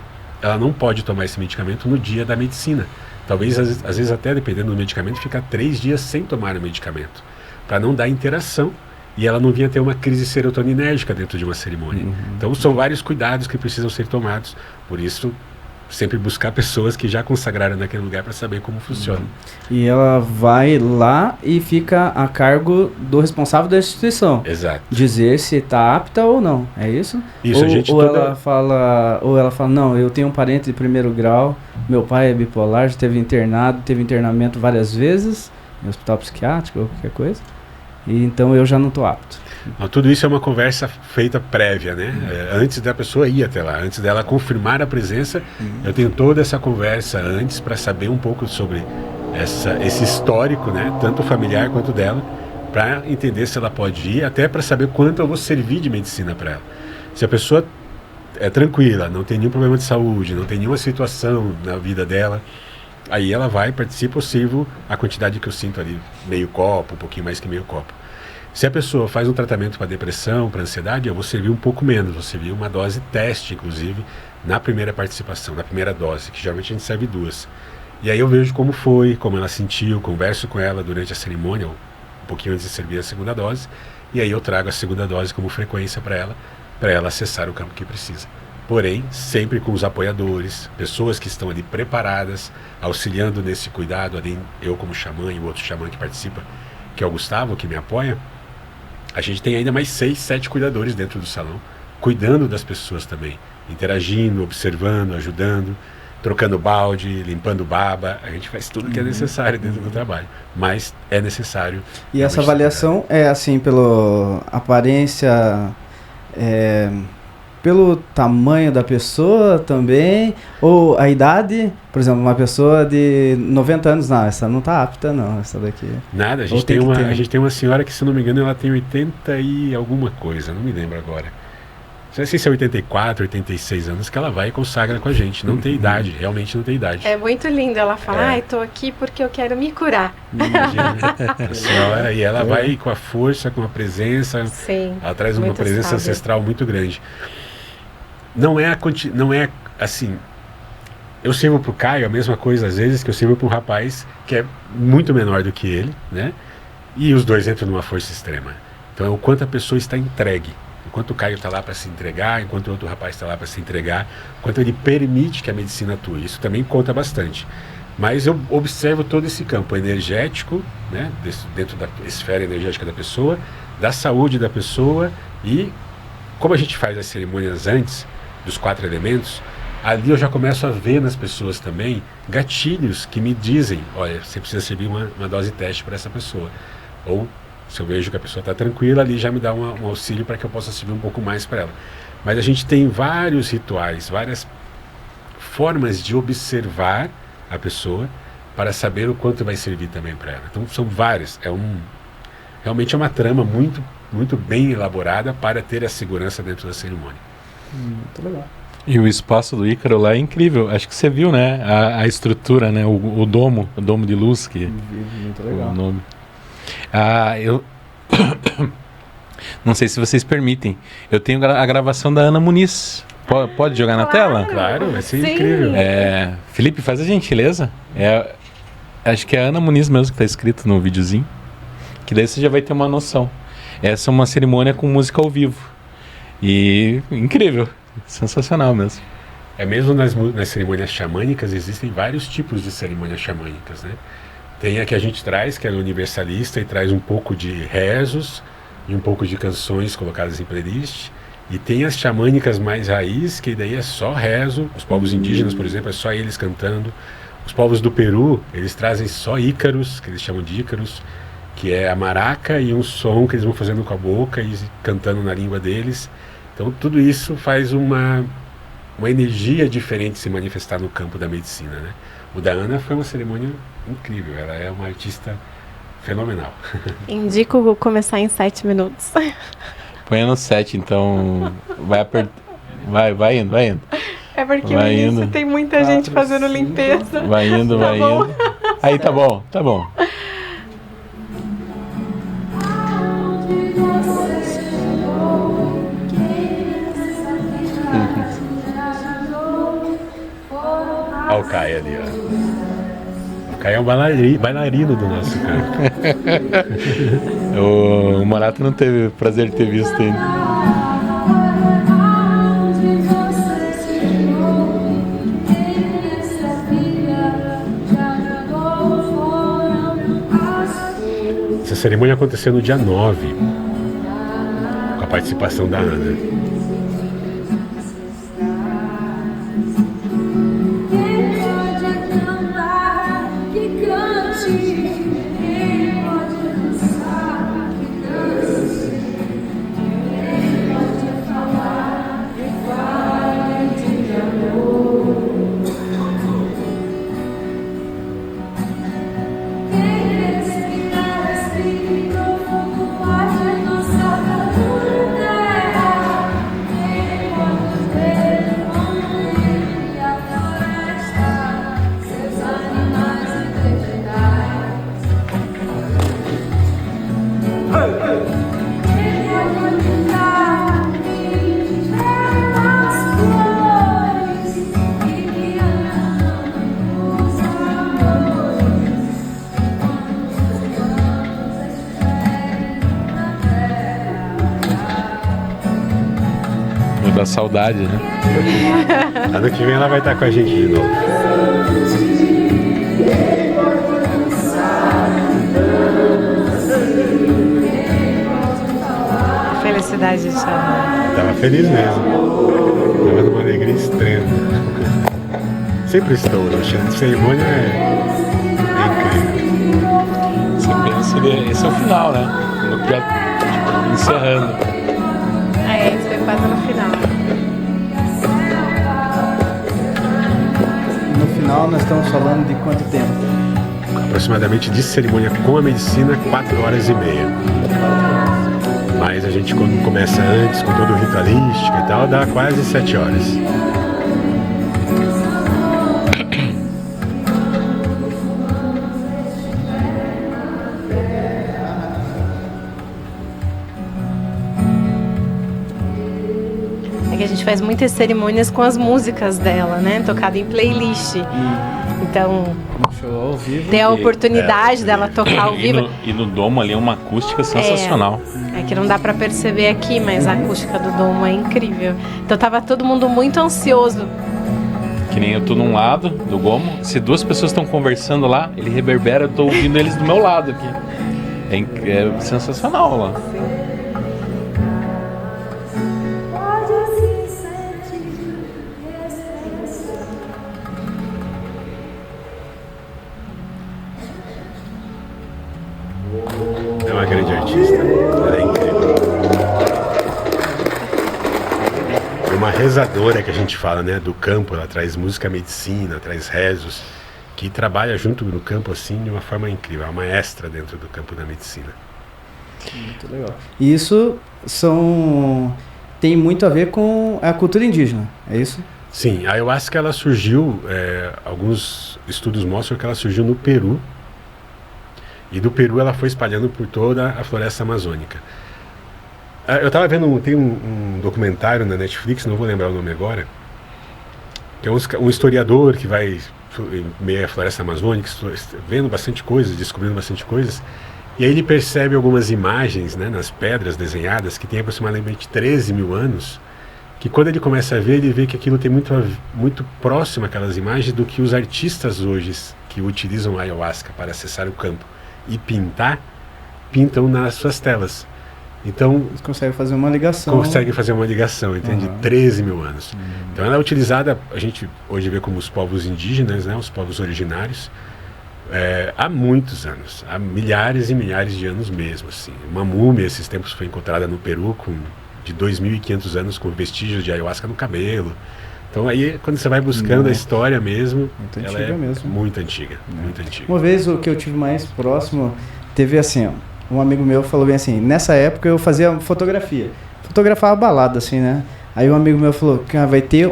Speaker 4: ela não pode tomar esse medicamento no dia da medicina. Talvez, às vezes até, dependendo do medicamento, ficar 3 dias sem tomar o medicamento, para não dar interação e ela não vinha ter uma crise serotoninérgica dentro de uma cerimônia. Então são vários cuidados que precisam ser tomados. Por isso, sempre buscar pessoas que já consagraram naquele lugar para saber como funciona.
Speaker 2: E ela vai lá e fica a cargo do responsável da instituição.
Speaker 4: Exato.
Speaker 2: Dizer se está apta ou não, é isso?
Speaker 4: Isso,
Speaker 2: ou,
Speaker 4: a gente
Speaker 2: ou
Speaker 4: toda...
Speaker 2: ela fala, não, eu tenho um parente de primeiro grau, meu pai é bipolar, já teve internamento várias vezes, em hospital psiquiátrico ou qualquer coisa, e então eu já não estou apto.
Speaker 4: Não, tudo isso é uma conversa feita prévia, né? Antes da pessoa ir até lá, antes dela confirmar a presença, eu tenho toda essa conversa antes para saber um pouco sobre esse histórico, né? Tanto familiar quanto dela, para entender se ela pode ir, até para saber quanto eu vou servir de medicina para ela. Se a pessoa é tranquila, não tem nenhum problema de saúde, não tem nenhuma situação na vida dela, aí ela vai, participa, eu sirvo a quantidade que eu sinto ali, meio copo, um pouquinho mais que meio copo. Se a pessoa faz um tratamento para depressão, para ansiedade, eu vou servir um pouco menos, vou servir uma dose teste, inclusive, na primeira participação, na primeira dose, que geralmente a gente serve 2. E aí eu vejo como foi, como ela sentiu, converso com ela durante a cerimônia, um pouquinho antes de servir a segunda dose, e aí eu trago a segunda dose como frequência para ela acessar o campo que precisa. Porém, sempre com os apoiadores, pessoas que estão ali preparadas, auxiliando nesse cuidado, além eu como xamã e o outro xamã que participa, que é o Gustavo, que me apoia. A gente tem ainda mais 6, 7 cuidadores dentro do salão, cuidando das pessoas também, interagindo, observando, ajudando, trocando balde, limpando baba. A gente faz tudo que é necessário dentro do trabalho, mas é necessário.
Speaker 2: E essa avaliação é assim, pela aparência, pelo tamanho da pessoa também, ou a idade? Por exemplo, uma pessoa de 90 anos, não, essa não está apta não, essa daqui.
Speaker 4: Nada, a gente tem uma senhora que, se não me engano, ela tem 80 e alguma coisa, não me lembro agora. Não sei se é 84, 86 anos que ela vai e consagra com a gente. Não tem idade, realmente não tem idade.
Speaker 3: É muito lindo, ela fala, ai, tô aqui porque eu quero me curar.
Speaker 4: Imagina, a senhora, e ela vai com a força, com a presença.
Speaker 3: Sim,
Speaker 4: ela traz uma presença ancestral muito grande. Não é assim, eu sirvo pro Caio a mesma coisa às vezes que eu sirvo para um rapaz que é muito menor do que ele, né? E os dois entram numa força extrema. Então é o quanto a pessoa está entregue. Enquanto o Caio está lá para se entregar, enquanto o outro rapaz está lá para se entregar, enquanto ele permite que a medicina atue. Isso também conta bastante. Mas eu observo todo esse campo energético, né? Dentro da esfera energética da pessoa, da saúde da pessoa, e como a gente faz as cerimônias antes dos 4 elementos, ali eu já começo a ver nas pessoas também gatilhos que me dizem, olha, você precisa servir uma dose teste para essa pessoa. Ou, se eu vejo que a pessoa está tranquila, ali já me dá um auxílio para que eu possa servir um pouco mais para ela. Mas a gente tem vários rituais, várias formas de observar a pessoa para saber o quanto vai servir também para ela. Então são várias, realmente é uma trama muito, muito bem elaborada para ter a segurança dentro da cerimônia.
Speaker 2: Muito legal.
Speaker 1: E o espaço do Ícaro lá é incrível. Acho que você viu, né? A estrutura, né? O domo de luz que
Speaker 2: muito legal.
Speaker 1: O nome. Eu não sei se vocês permitem. Eu tenho a gravação da Ana Muniz. Pode jogar na tela?
Speaker 4: Claro, vai ser
Speaker 3: Sim.
Speaker 4: incrível.
Speaker 1: Felipe, faz a gentileza. Acho que é a Ana Muniz mesmo que está escrito no videozinho. Que daí você já vai ter uma noção. Essa é uma cerimônia com música ao vivo. E incrível, sensacional mesmo.
Speaker 4: Mesmo nas cerimônias xamânicas, existem vários tipos de cerimônias xamânicas, né? Tem a que a gente traz, que é universalista, e traz um pouco de rezos e um pouco de canções colocadas em playlist. E tem as xamânicas mais raiz, que daí é só rezo. Os povos indígenas, por exemplo, é só eles cantando. Os povos do Peru, eles trazem só ícaros, que eles chamam de ícaros, que é a maraca e um som que eles vão fazendo com a boca e cantando na língua deles. Então tudo isso faz uma energia diferente se manifestar no campo da medicina, né? O da Ana foi uma cerimônia incrível, ela é uma artista fenomenal.
Speaker 3: Indico começar em 7 minutos.
Speaker 1: Põe no 7, então vai indo.
Speaker 3: É porque
Speaker 1: Vai
Speaker 3: no início
Speaker 1: indo.
Speaker 3: tem muita gente fazendo limpeza.
Speaker 1: Vai indo. Aí tá bom.
Speaker 4: Olha o Caio ali, ó. O Caio é um bailarino do nosso campo.
Speaker 1: O Morato não teve prazer de ter visto ainda.
Speaker 4: Essa cerimônia aconteceu no dia 9, com a participação da Ana.
Speaker 1: Da saudade, né?
Speaker 4: Ano que vem ela vai estar com a gente de novo.
Speaker 3: Felicidade de chamar.
Speaker 4: Tava feliz mesmo. Tava numa alegria extrema. Sempre estou, né? O cheiro de cerimônia é incrível.
Speaker 1: Você pensa, esse é o final, né? Já encerrando.
Speaker 3: Isso foi quase no final.
Speaker 2: No final nós estamos falando de quanto tempo?
Speaker 4: Aproximadamente de cerimônia com a medicina, 4 horas e meia. Mas a gente, quando começa antes, com todo o ritualístico e tal, dá quase 7 horas.
Speaker 3: É que a gente faz muitas cerimônias com as músicas dela, né? Tocada em playlist. Então,
Speaker 2: Show ao vivo.
Speaker 3: ter a oportunidade dela tocar ao vivo.
Speaker 1: E no domo ali é uma acústica sensacional.
Speaker 3: É que não dá pra perceber aqui, mas a acústica do domo é incrível. Então tava todo mundo muito ansioso.
Speaker 1: Que nem eu tô num lado do gomo. Se duas pessoas estão conversando lá, ele reverbera, eu tô ouvindo eles do meu lado aqui. É sensacional lá.
Speaker 4: É uma grande artista. Ela é incrível. É uma rezadora que a gente fala, né? Do campo. Ela traz música, medicina, traz rezos. Que trabalha junto no campo assim de uma forma incrível. É uma maestra dentro do campo da medicina.
Speaker 2: Muito legal. E isso tem muito a ver com a cultura indígena, é isso?
Speaker 4: Sim, a ayahuasca ela surgiu, alguns estudos mostram que ela surgiu no Peru. E do Peru ela foi espalhando por toda a floresta amazônica. Eu estava vendo, tem um documentário na Netflix, não vou lembrar o nome agora, que é um historiador que vai em meio à floresta amazônica, vendo bastante coisas, descobrindo bastante coisas, e aí ele percebe algumas imagens, né, nas pedras desenhadas, que tem aproximadamente 13 mil anos, que quando ele começa a ver, ele vê que aquilo tem muito próximo aquelas imagens do que os artistas hoje que utilizam a ayahuasca para acessar o campo e pintam nas suas telas. Então,
Speaker 2: Eles conseguem fazer uma ligação.
Speaker 4: consegue fazer uma ligação, entende? 13 mil anos. Então ela é utilizada, a gente hoje vê como os povos indígenas, né, os povos originários, há muitos anos, há milhares e milhares de anos mesmo. Assim. Uma múmia, esses tempos, foi encontrada no Peru de 2.500 anos com vestígios de ayahuasca no cabelo. Então aí, quando você vai buscando a história mesmo,
Speaker 2: Muito
Speaker 4: ela
Speaker 2: antiga
Speaker 4: é
Speaker 2: mesmo.
Speaker 4: muito antiga, muito antiga.
Speaker 2: Uma vez o que eu tive mais próximo, teve assim, ó, um amigo meu falou bem assim, nessa época eu fazia fotografia, fotografava balada assim, né? Aí um amigo meu falou que vai ter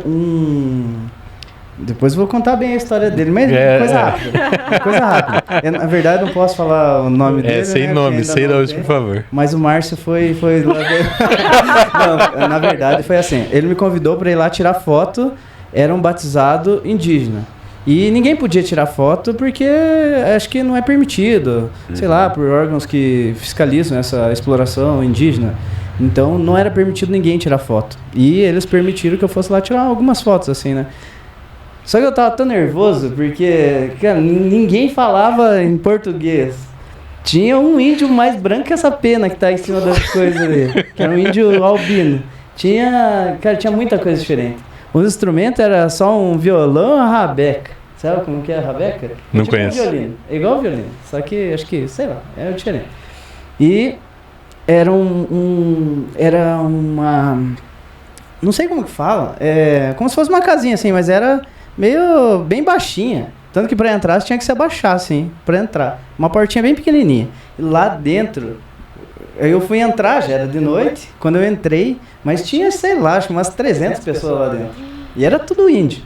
Speaker 2: depois eu vou contar bem a história dele, mas coisa rápida. Na verdade não posso falar o nome dele,
Speaker 1: sem
Speaker 2: né,
Speaker 1: nome,
Speaker 2: porque ainda
Speaker 1: sem
Speaker 2: não
Speaker 1: nomes,
Speaker 2: tem.
Speaker 1: por favor.
Speaker 2: Mas o Márcio foi lá ver. Não, na verdade foi assim, ele me convidou para ir lá tirar foto, era um batizado indígena. E ninguém podia tirar foto porque acho que não é permitido, sei lá, por órgãos que fiscalizam essa exploração indígena. Então não era permitido ninguém tirar foto. E eles permitiram que eu fosse lá tirar algumas fotos, assim, né? Só que eu tava tão nervoso porque, cara, ninguém falava em português. Tinha um índio mais branco que essa pena que tá em cima das coisas ali, que era um índio albino. Tinha muita coisa diferente. Os instrumentos era só um violão e uma rabeca. Sabe como que é a rabeca?
Speaker 1: Não
Speaker 2: tipo
Speaker 1: conheço.
Speaker 2: Um violino. É igual o violino, só que acho que, sei lá, é diferente. E era era uma... Não sei como que fala. Como se fosse uma casinha assim, mas era meio bem baixinha. Tanto que pra entrar você tinha que se abaixar assim, pra entrar. Uma portinha bem pequenininha. E lá dentro... Eu fui entrar, já era de noite, quando eu entrei, mas tinha, sei lá, acho que umas 300 pessoas lá dentro. E era tudo índio.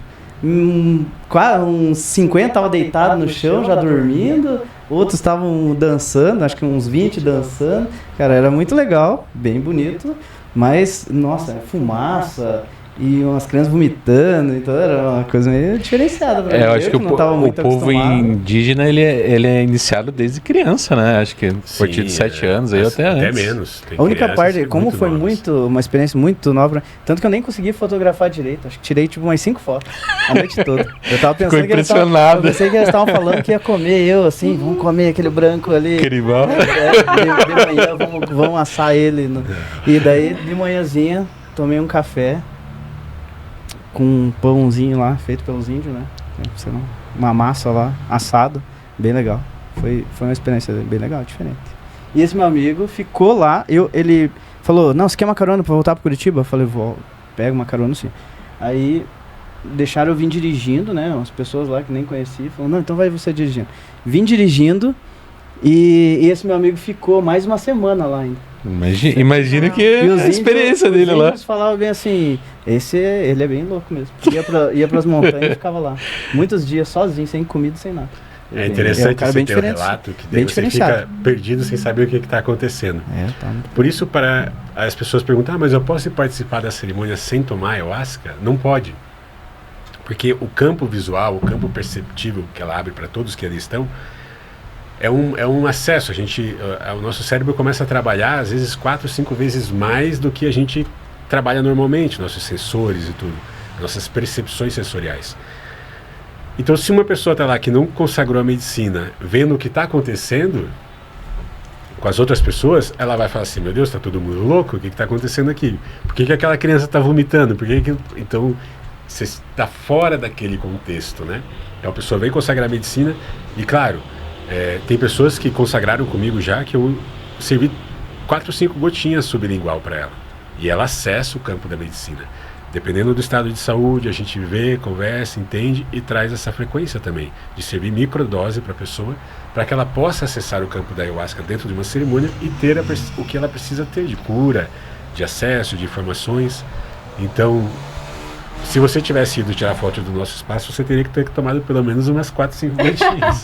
Speaker 2: Quase uns 50 estavam deitados no chão, já dormindo. Outros estavam dançando, acho que uns 20 dançando. Cara, era muito legal, bem bonito. Mas, nossa, fumaça e umas crianças vomitando. Então era uma coisa meio diferenciada pra mim.
Speaker 1: Eu acho que
Speaker 2: não tava
Speaker 1: o
Speaker 2: muito
Speaker 1: povo
Speaker 2: acostumado.
Speaker 1: indígena, ele é iniciado desde criança, né? Acho que a partir de 7 anos, aí até antes.
Speaker 4: Até menos. Tem
Speaker 2: A única
Speaker 4: crianças
Speaker 2: parte, como foi
Speaker 4: novas.
Speaker 2: uma experiência muito nova, tanto que eu nem consegui fotografar direito. Acho que tirei tipo umas 5 fotos a noite toda. Eu tava pensando
Speaker 1: Ficou impressionado.
Speaker 2: eu pensei que eles estavam falando que ia comer eu, assim, vamos comer aquele branco ali.
Speaker 1: Canibal.
Speaker 2: De manhã vamos assar ele. E daí, de manhãzinha, tomei um café com um pãozinho lá, feito pelos índios, né? Sei lá, uma massa lá, assado, bem legal. Foi uma experiência bem legal, diferente. E esse meu amigo ficou lá, ele falou, não, você quer uma carona pra voltar pra Curitiba? Eu falei, vou, pega uma carona sim. Aí deixaram eu vir dirigindo, né? Umas pessoas lá que nem conhecia, falaram, não, então vai você dirigindo. Vim dirigindo e esse meu amigo ficou mais uma semana lá ainda.
Speaker 1: Imagina que
Speaker 2: E os
Speaker 1: a experiência dele
Speaker 2: os
Speaker 1: lá.
Speaker 2: índios falavam bem assim, ele é bem louco mesmo. Ia pras montanhas e ficava lá. Muitos dias sozinho, sem comida, sem nada.
Speaker 4: É interessante
Speaker 2: cara
Speaker 4: esse
Speaker 2: bem
Speaker 4: teu
Speaker 2: diferente,
Speaker 4: relato, que
Speaker 2: bem
Speaker 4: daí você
Speaker 2: diferenciado.
Speaker 4: fica perdido sem saber o que está acontecendo.
Speaker 2: Tá.
Speaker 4: Por isso, para as pessoas perguntam, mas eu posso participar da cerimônia sem tomar ayahuasca? Não pode. Porque o campo visual, o campo perceptível que ela abre para todos que ali estão, é um acesso. O nosso cérebro começa a trabalhar, às vezes, 4, 5 vezes mais do que a gente trabalha normalmente, nossos sensores e tudo, nossas percepções sensoriais. Então, se uma pessoa está lá que não consagrou a medicina, vendo o que está acontecendo com as outras pessoas, ela vai falar assim, meu Deus, está todo mundo louco? O que está acontecendo aqui? Por que aquela criança está vomitando? Então, você está fora daquele contexto, né? Então, a pessoa vem consagrar a medicina e, claro, tem pessoas que consagraram comigo já que eu servi 4 ou 5 gotinhas sublingual para ela. E ela acessa o campo da medicina. Dependendo do estado de saúde, a gente vê, conversa, entende e traz essa frequência também, de servir microdose para a pessoa, para que ela possa acessar o campo da ayahuasca dentro de uma cerimônia e ter o que ela precisa ter de cura, de acesso, de informações. Então, se você tivesse ido tirar foto do nosso espaço, você teria que ter tomado pelo menos umas 4, 5 gotinhas,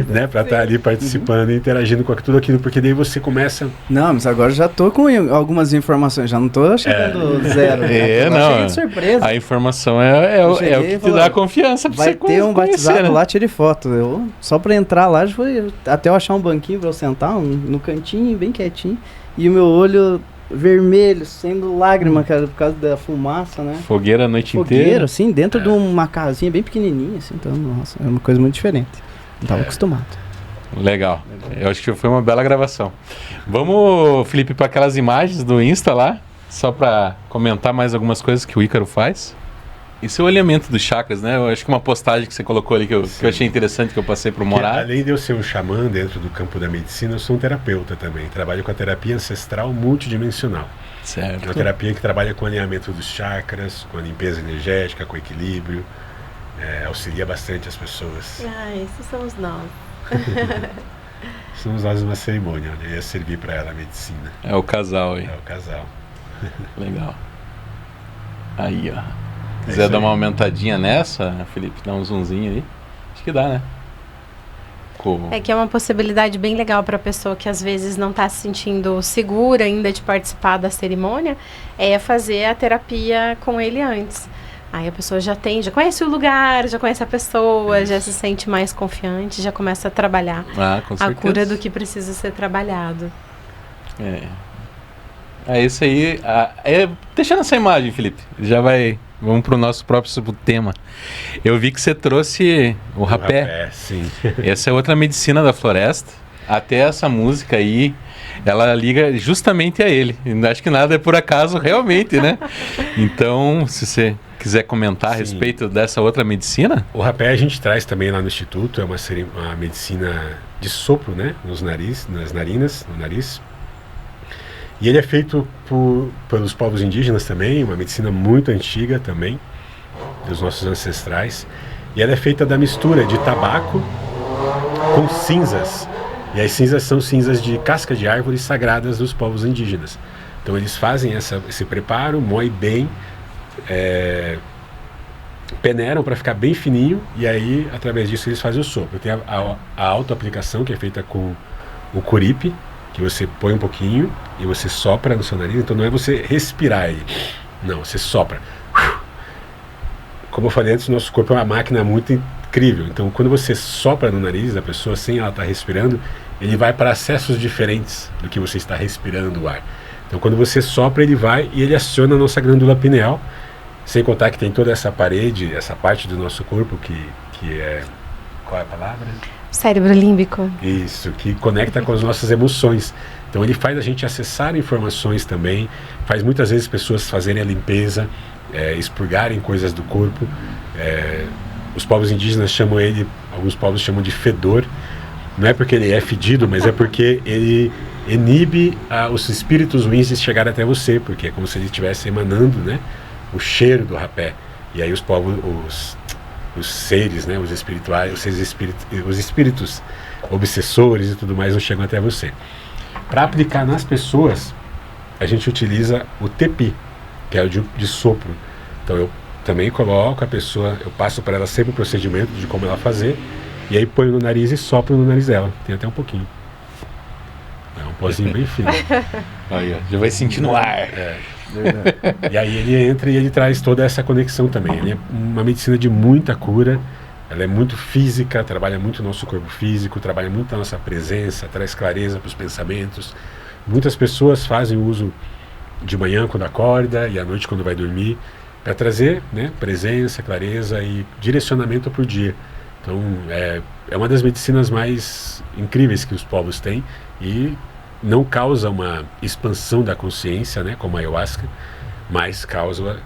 Speaker 4: né, para estar ali participando e interagindo com tudo aquilo, porque daí você começa...
Speaker 2: Não, mas agora já tô com algumas informações, já não tô chegando zero.
Speaker 1: Não.
Speaker 2: De surpresa.
Speaker 1: A informação é o que te dá confiança pra
Speaker 2: Vai
Speaker 1: você
Speaker 2: ter um
Speaker 1: conhecer,
Speaker 2: batizado
Speaker 1: né?
Speaker 2: lá, tirei foto. Só pra entrar lá, já foi até eu achar um banquinho pra eu sentar, no cantinho, bem quietinho. E o meu olho vermelho, sendo lágrima, cara, por causa da fumaça, né?
Speaker 1: Fogueira a noite
Speaker 2: Fogueira,
Speaker 1: inteira.
Speaker 2: assim, dentro de uma casinha bem pequenininha, assim. Então, nossa, é uma coisa muito diferente. Não tava acostumado.
Speaker 1: Legal. Eu acho que foi uma bela gravação. Vamos, Felipe, para aquelas imagens do Insta lá, só para comentar mais algumas coisas que o Ícaro faz. E seu alinhamento dos chakras, né? Eu acho que uma postagem que você colocou ali que eu achei interessante, que eu passei para o Morar.
Speaker 4: Além de eu ser um xamã dentro do campo da medicina, eu sou um terapeuta também. Trabalho com a terapia ancestral multidimensional.
Speaker 1: Certo.
Speaker 4: É uma terapia que trabalha com o alinhamento dos chakras, com a limpeza energética, com o equilíbrio. Auxilia bastante as pessoas.
Speaker 3: Esses somos nós.
Speaker 4: Somos nós uma cerimônia, né? Ia servir para ela a medicina.
Speaker 1: É o casal aí.
Speaker 4: É o casal.
Speaker 1: Legal. Aí, ó. Quiser dar uma aumentadinha nessa, Felipe, dá um zoomzinho aí. Acho que dá, né?
Speaker 3: É que é uma possibilidade bem legal para a pessoa que às vezes não está se sentindo segura ainda de participar da cerimônia, é fazer a terapia com ele antes. Aí a pessoa já conhece o lugar, já conhece a pessoa, já se sente mais confiante, já começa a trabalhar
Speaker 1: com
Speaker 3: a
Speaker 1: certeza.
Speaker 3: cura do que precisa ser trabalhado.
Speaker 1: É isso aí. Deixando essa imagem, Felipe, vamos para o nosso próprio tema. Eu vi que você trouxe o rapé.
Speaker 4: Sim.
Speaker 1: Essa é outra medicina da floresta. Até essa música aí, ela liga justamente a ele. Acho que nada é por acaso, realmente, né? Então, se você quiser comentar a respeito dessa outra medicina.
Speaker 4: O rapé a gente traz também lá no Instituto, é uma medicina de sopro, né? Nas narinas, no nariz. E ele é feito pelos povos indígenas também, uma medicina muito antiga também, dos nossos ancestrais. E ela é feita da mistura de tabaco com cinzas. E as cinzas são cinzas de casca de árvores sagradas dos povos indígenas. Então eles fazem esse preparo, moem bem, peneiram para ficar bem fininho, e aí através disso eles fazem o sopro. Tem a autoaplicação, que é feita com o curipe, que você põe um pouquinho e você sopra no seu nariz. Então não é você respirar ele, não, você sopra. Como eu falei antes, o nosso corpo é uma máquina muito incrível. Então quando você sopra no nariz da pessoa sem ela estar respirando, ele vai para acessos diferentes do que você está respirando o ar. Então quando você sopra, ele vai e ele aciona a nossa glândula pineal, sem contar que tem toda essa parede, essa parte do nosso corpo que é... Qual é a palavra?
Speaker 3: Cérebro límbico.
Speaker 4: Isso, que conecta com as nossas emoções. Então ele faz a gente acessar informações também, faz muitas vezes pessoas fazerem a limpeza, expurgarem coisas do corpo. Os povos indígenas chamam ele, alguns povos chamam de fedor. Não é porque ele é fedido, mas é porque ele inibe os espíritos ruins de chegar até você, porque é como se ele estivesse emanando, né, o cheiro do rapé. E aí os povos, os seres, né, os espirituais, os espíritos obsessores e tudo mais não chegam até você. Para aplicar nas pessoas, a gente utiliza o tepi, que é o de sopro. Então eu também coloco a pessoa, eu passo para ela sempre o procedimento de como ela fazer, e aí ponho no nariz e sopro no nariz dela. Tem até um pouquinho. É um pozinho bem fino.
Speaker 1: Aí, ó, já vai sentir no ar.
Speaker 4: E aí ele entra e ele traz toda essa conexão também. Ele é uma medicina de muita cura, ela é muito física, trabalha muito o nosso corpo físico, trabalha muito a nossa presença, traz clareza para os pensamentos. Muitas pessoas fazem uso de manhã quando acorda e à noite quando vai dormir, para trazer, né, presença, clareza e direcionamento para o dia. Então é uma das medicinas mais incríveis que os povos têm e não causa uma expansão da consciência, né, como a ayahuasca, mas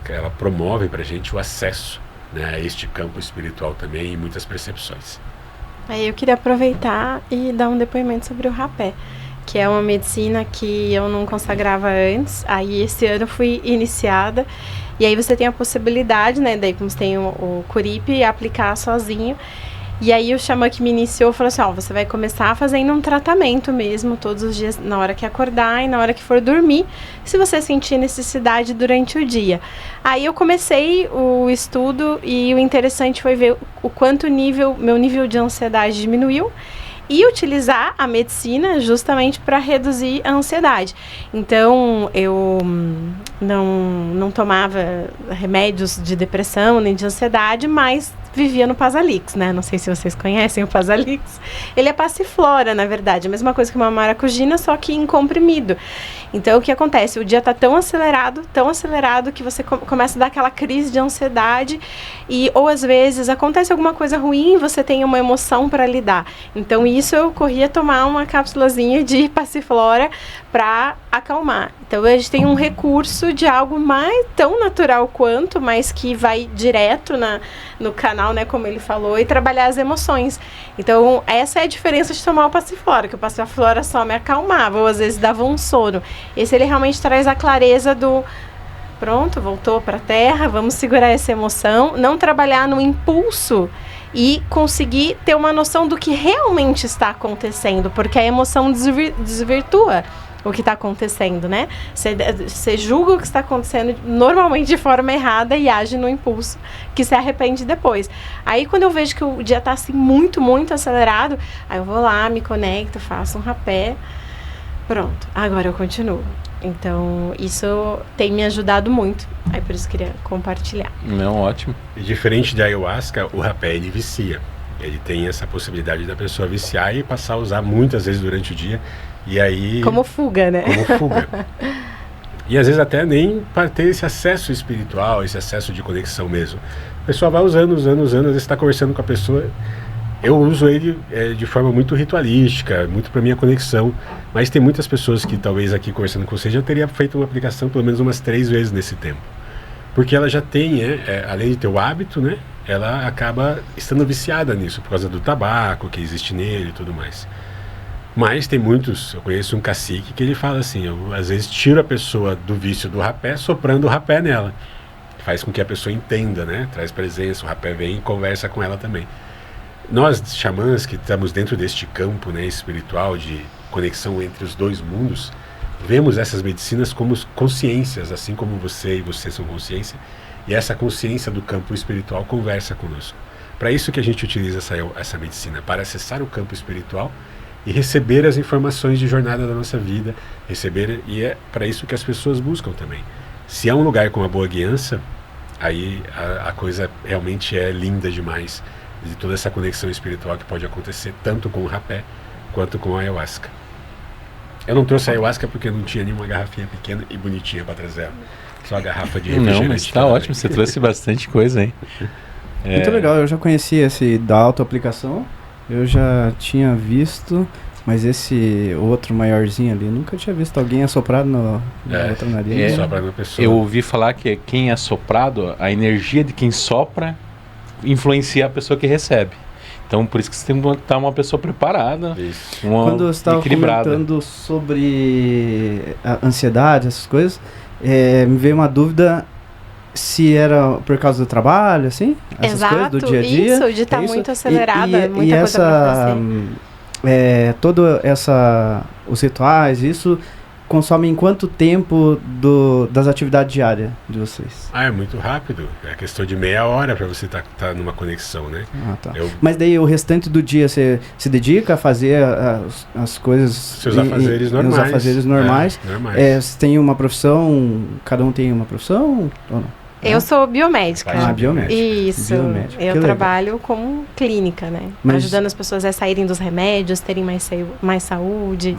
Speaker 4: ela promove para a gente o acesso, né, a este campo espiritual também e muitas percepções.
Speaker 3: Aí eu queria aproveitar e dar um depoimento sobre o rapé, que é uma medicina que eu não consagrava antes. Aí esse ano fui iniciada, e aí você tem a possibilidade, né, daí como você tem o curipe, aplicar sozinho. E aí o xamã que me iniciou falou assim, você vai começar fazendo um tratamento mesmo, todos os dias, na hora que acordar e na hora que for dormir, se você sentir necessidade durante o dia. Aí eu comecei o estudo e o interessante foi ver o quanto meu nível de ansiedade diminuiu, e utilizar a medicina justamente para reduzir a ansiedade. Então, eu não tomava remédios de depressão nem de ansiedade, mas vivia no Pasalix, né? Não sei se vocês conhecem o Pasalix. Ele é passiflora, na verdade. A mesma coisa que uma maracujina, só que em comprimido. Então, o que acontece? O dia tá tão acelerado que você começa a dar aquela crise de ansiedade ou às vezes acontece alguma coisa ruim e você tem uma emoção para lidar. Então, isso eu corria tomar uma cápsulazinha de passiflora para acalmar. Então, a gente tem um recurso de algo tão natural quanto, mas que vai direto no canal, né, como ele falou, e trabalhar as emoções. Então, essa é a diferença de tomar o passiflora, que o passiflora só me acalmava, ou às vezes dava um sono. Esse ele realmente traz a clareza do pronto, voltou para a terra, vamos segurar essa emoção, não trabalhar no impulso e conseguir ter uma noção do que realmente está acontecendo, porque a emoção desvirtua o que está acontecendo, né? Você julga o que está acontecendo normalmente de forma errada e age no impulso, que se arrepende depois. Aí quando eu vejo que o dia está assim muito, muito acelerado, aí eu vou lá, me conecto, faço um rapé, pronto, agora eu continuo. Então, isso tem me ajudado muito. Aí por isso eu queria compartilhar.
Speaker 1: Não, ótimo.
Speaker 4: E diferente da ayahuasca, o rapé ele vicia. Ele tem essa possibilidade da pessoa viciar e passar a usar muitas vezes durante o dia. E aí...
Speaker 3: Como fuga, né?
Speaker 4: Como fuga. E às vezes até nem para ter esse acesso espiritual, esse acesso de conexão mesmo. A pessoa vai usando, às vezes está conversando com a pessoa. Eu uso ele de forma muito ritualística, muito para minha conexão. Mas tem muitas pessoas que talvez aqui conversando com você já teria feito uma aplicação pelo menos umas 3 vezes nesse tempo. Porque ela já tem, além de ter o hábito, né? Ela acaba estando viciada nisso, por causa do tabaco que existe nele e tudo mais. Mas tem muitos, eu conheço um cacique que ele fala assim, eu às vezes tiro a pessoa do vício do rapé, soprando o rapé nela. Faz com que a pessoa entenda, né? Traz presença, o rapé vem e conversa com ela também. Nós, xamãs, que estamos dentro deste campo, né, espiritual de conexão entre os dois mundos, vemos essas medicinas como consciências, assim como você e você são consciência, e essa consciência do campo espiritual conversa conosco. Para isso que a gente utiliza essa medicina, para acessar o campo espiritual e receber as informações de jornada da nossa vida, e é para isso que as pessoas buscam também. Se é um lugar com uma boa guiança, aí a coisa realmente é linda demais, de toda essa conexão espiritual que pode acontecer tanto com o rapé quanto com a ayahuasca. Eu não trouxe a ayahuasca porque não tinha nenhuma garrafinha pequena e bonitinha para trazer só a garrafa de refrigerante.
Speaker 1: Não, mas tá ótimo, você trouxe bastante coisa, hein?
Speaker 2: Muito legal, eu já conheci esse da autoaplicação. Eu já tinha visto, mas esse outro maiorzinho ali, nunca tinha visto alguém assoprado na outra nariz.
Speaker 4: Sopra na pessoa.
Speaker 1: Eu ouvi falar que quem é soprado, a energia de quem sopra influencia a pessoa que recebe. Então, por isso que você tem que estar uma pessoa preparada,
Speaker 2: Quando você estava comentando sobre a ansiedade, essas coisas, me veio uma dúvida se era por causa do trabalho, assim? Essas coisas do dia a dia.
Speaker 3: Isso, de estar muito acelerada, muita
Speaker 2: e
Speaker 3: coisa pra fazer. Os rituais, isso consome em quanto tempo das atividades diárias de vocês?
Speaker 4: É muito rápido. É questão de meia hora para você estar numa conexão, né?
Speaker 2: Tá. Mas daí o restante do dia você se dedica a fazer as coisas...
Speaker 4: Seus afazeres normais.
Speaker 2: Os afazeres normais.
Speaker 4: Normais.
Speaker 2: Você tem uma profissão... Cada um tem uma profissão ou não?
Speaker 3: Eu sou biomédica.
Speaker 2: Biomédica.
Speaker 3: Isso.
Speaker 2: Biomédica.
Speaker 3: Eu trabalho como clínica, né? Ajudando as pessoas a saírem dos remédios, terem mais saúde,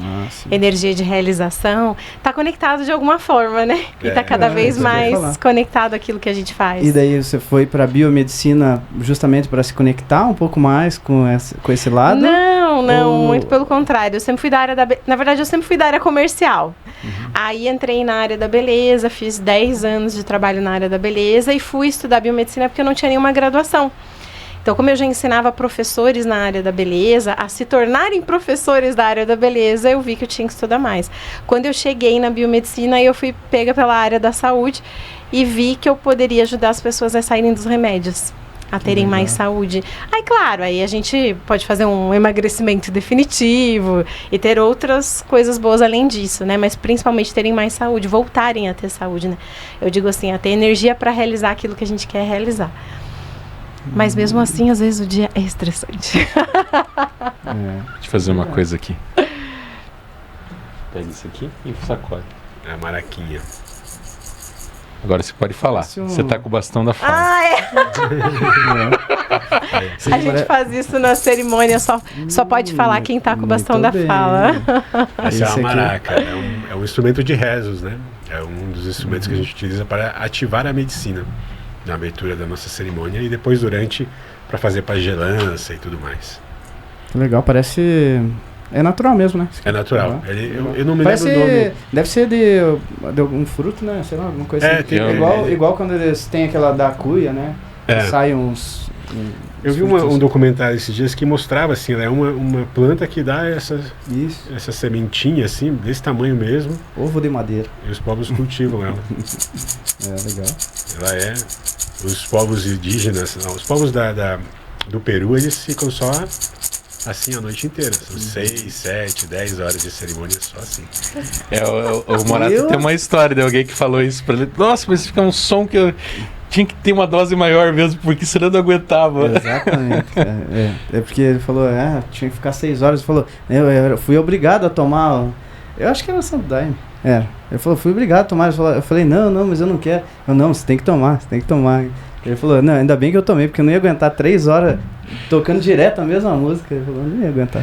Speaker 3: energia de realização. Tá conectado de alguma forma, né? E tá cada vez mais conectado àquilo que a gente faz.
Speaker 2: E daí você foi pra biomedicina justamente para se conectar um pouco mais com esse lado?
Speaker 3: Não, muito pelo contrário. Eu sempre fui da área Na verdade, eu sempre fui da área comercial. Aí entrei na área da beleza, fiz 10 anos de trabalho na área da beleza e fui estudar biomedicina porque eu não tinha nenhuma graduação. Então, como eu já ensinava professores na área da beleza a se tornarem professores da área da beleza, eu vi que eu tinha que estudar mais. Quando eu cheguei na biomedicina, eu fui pega pela área da saúde e vi que eu poderia ajudar as pessoas a saírem dos remédios, a terem mais saúde. Aí, claro, aí a gente pode fazer um emagrecimento definitivo e ter outras coisas boas além disso, né? Mas principalmente terem mais saúde, voltarem a ter saúde, né? Eu digo assim, a ter energia para realizar aquilo que a gente quer realizar. Mas mesmo assim, às vezes o dia é estressante.
Speaker 1: Deixa eu fazer uma coisa aqui. Pega isso aqui e sacode.
Speaker 4: É a maraquinha.
Speaker 1: Agora você pode falar. Você tá com o bastão da fala.
Speaker 3: Ah, é. A gente faz isso na cerimônia, só pode falar quem tá com o bastão da fala.
Speaker 4: Essa é
Speaker 2: Esse
Speaker 4: uma
Speaker 2: aqui.
Speaker 4: maraca, é um instrumento de rezos, né? É um dos instrumentos que a gente utiliza para ativar a medicina na abertura da nossa cerimônia e depois durante para fazer pagelança e tudo mais.
Speaker 2: Legal, parece... É natural mesmo, né?
Speaker 4: É natural. Eu não me
Speaker 2: Parece,
Speaker 4: lembro o nome.
Speaker 2: deve ser de algum fruto, né? Sei lá, alguma coisa assim.
Speaker 4: tem-
Speaker 2: Igual quando eles têm aquela da cuia, né?
Speaker 4: É.
Speaker 2: Sai uns...
Speaker 4: Eu vi um documentário esses dias que mostrava assim, ela é uma planta que dá essa sementinha assim, desse tamanho mesmo,
Speaker 2: Ovo de madeira.
Speaker 4: e os povos cultivam ela.
Speaker 2: É, legal.
Speaker 4: Ela é... Os povos indígenas, não, os povos do Peru, eles ficam só assim a noite inteira. São 6, 7, 10 horas de cerimônia só assim.
Speaker 1: O Morato tem uma história de alguém que falou isso pra ele. Nossa, mas fica um som que eu tinha que ter uma dose maior mesmo, porque senão eu não aguentava.
Speaker 2: Exatamente. É porque ele falou, tinha que ficar 6 horas. Ele falou, eu fui obrigado a tomar. Eu acho que era o Santo Daime. Ele falou, fui obrigado a tomar. Eu falei, não, mas eu não quero. Não, você tem que tomar. Ele falou, não, ainda bem que eu tomei, porque eu não ia aguentar 3 horas tocando direto a mesma música. Ele falou, não ia aguentar.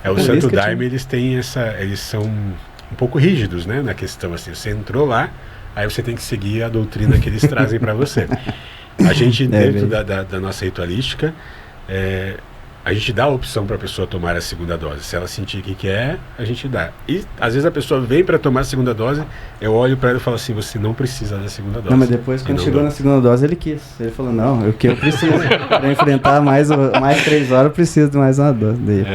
Speaker 4: O Santo Daime, eles têm eles são um pouco rígidos, né, na questão assim. Você entrou lá, aí você tem que seguir a doutrina que eles trazem para você. A gente, dentro da nossa ritualística, a gente dá a opção para a pessoa tomar a segunda dose. Se ela sentir que quer, a gente dá. E às vezes a pessoa vem para tomar a segunda dose, eu olho para ela e falo assim, você não precisa da segunda dose.
Speaker 2: Não, mas depois, quando chegou na segunda dose, ele quis. Ele falou, não, o que eu preciso para enfrentar mais 3 horas, eu preciso de mais uma dose. Daí,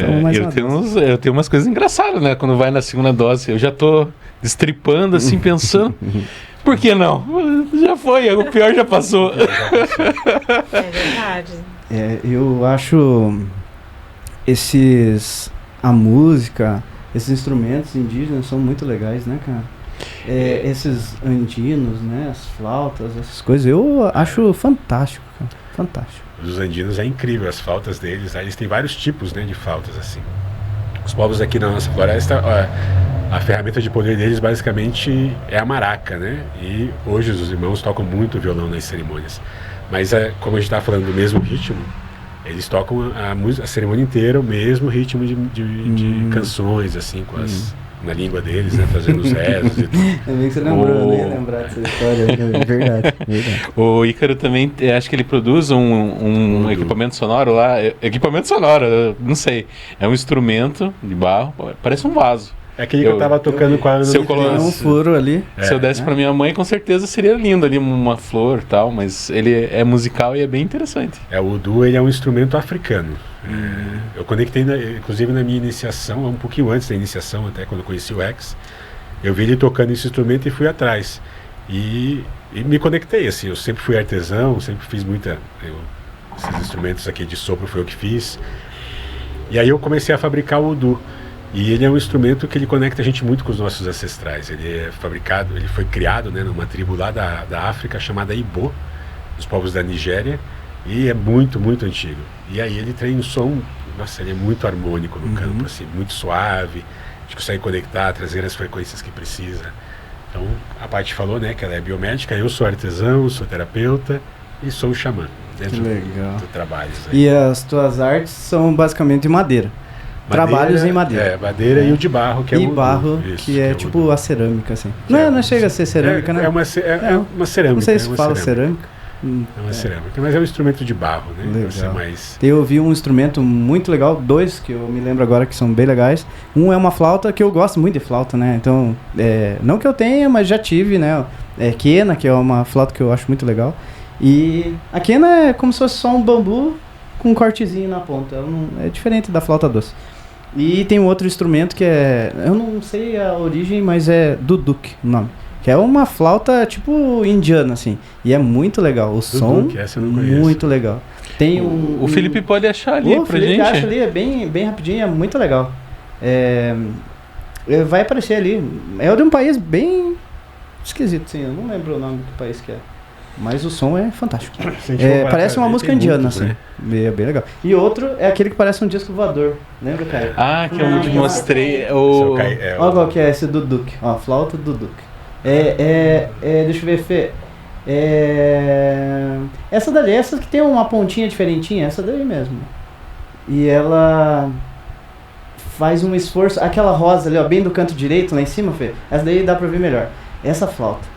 Speaker 1: Eu tenho umas coisas engraçadas, né? Quando vai na segunda dose, eu já tô destripando, assim, pensando... Por que não? Já foi, o pior já passou.
Speaker 3: É verdade.
Speaker 2: Eu acho a música, esses instrumentos indígenas são muito legais, né, cara? Esses andinos, né, as flautas, essas coisas, eu acho fantástico, cara, fantástico.
Speaker 4: Os andinos é incrível, as flautas deles, eles têm vários tipos, né, de flautas, assim. Os povos aqui na nossa floresta, a ferramenta de poder deles basicamente é a maraca, né? E hoje os irmãos tocam muito violão nas cerimônias. Mas como a gente está falando do mesmo ritmo, eles tocam a cerimônia inteira o mesmo ritmo de canções, assim, na língua deles, né? Fazendo os rezos e tudo.
Speaker 2: É bem que você lembrou, eu nem ia lembrar dessa história. Verdade.
Speaker 1: O Ícaro também, acho que ele produz um equipamento sonoro lá. Equipamento sonoro, não sei. É um instrumento de barro, parece um vaso.
Speaker 4: É aquele que eu tava tocando com a Ana.
Speaker 1: Se eu colocasse
Speaker 2: um furo ali.
Speaker 1: Se eu desse pra minha mãe, com certeza seria lindo ali, uma flor e tal, mas ele é musical e é bem interessante.
Speaker 4: O Udu, ele é um instrumento africano. Eu conectei, inclusive na minha iniciação, um pouquinho antes da iniciação, até quando eu conheci o Rex, eu vi ele tocando esse instrumento e fui atrás. E me conectei, assim, eu sempre fui artesão, sempre fiz esses instrumentos aqui de sopro foi eu que fiz. E aí eu comecei a fabricar o Udu. E ele é um instrumento que ele conecta a gente muito com os nossos ancestrais. Ele é fabricado, ele foi criado, né, numa tribo lá da África chamada Ibo, dos povos da Nigéria, e é muito, muito antigo. E aí ele tem um som, nossa, ele é muito harmônico no campo, assim, muito suave, a gente consegue conectar, trazer as frequências que precisa. Então, a Paty falou, né, que ela é biomédica, eu sou artesão, sou terapeuta e sou xamã dentro do trabalho.
Speaker 2: E as tuas artes são basicamente de madeira. Trabalhos em madeira.
Speaker 4: Madeira e o de barro, que é o
Speaker 2: barro,
Speaker 4: isso,
Speaker 2: que é tipo a cerâmica, assim. Não chega a ser cerâmica, né?
Speaker 4: É uma cerâmica.
Speaker 2: Não sei se fala cerâmica.
Speaker 4: É uma cerâmica, mas é um instrumento de barro, né?
Speaker 2: Legal.
Speaker 4: Ser mais...
Speaker 2: Eu ouvi um instrumento muito legal, 2 que eu me lembro agora que são bem legais. Um é uma flauta, que eu gosto muito de flauta, né? Então, não que eu tenha, mas já tive, né? Quena, que é uma flauta que eu acho muito legal. E a quena é como se fosse só um bambu com um cortezinho na ponta. É diferente da flauta doce. E tem um outro instrumento que eu não sei a origem, mas é duduk o nome. Que é uma flauta tipo indiana, assim. E é muito legal. O som,
Speaker 4: essa eu não conheço.
Speaker 2: Muito legal. Tem
Speaker 1: o Felipe pode achar ali pra
Speaker 2: Felipe
Speaker 1: gente.
Speaker 2: acha ali, é bem rapidinho, é muito legal. Vai aparecer ali. É de um país bem esquisito, assim. Eu não lembro o nome do país que é. Mas o som é fantástico. Parece uma música indiana, assim. É bem legal. E outro é aquele que parece um disco voador. Lembra, cara?
Speaker 1: Que eu te mostrei.
Speaker 2: Olha qual que é esse duduk. Ó, flauta duduk. Deixa eu ver, Fê. Essa daí, essa que tem uma pontinha diferentinha, essa daí mesmo. E ela faz um esforço, aquela rosa ali, ó, bem do canto direito, lá em cima, Fê, essa daí dá pra ver melhor. Essa flauta.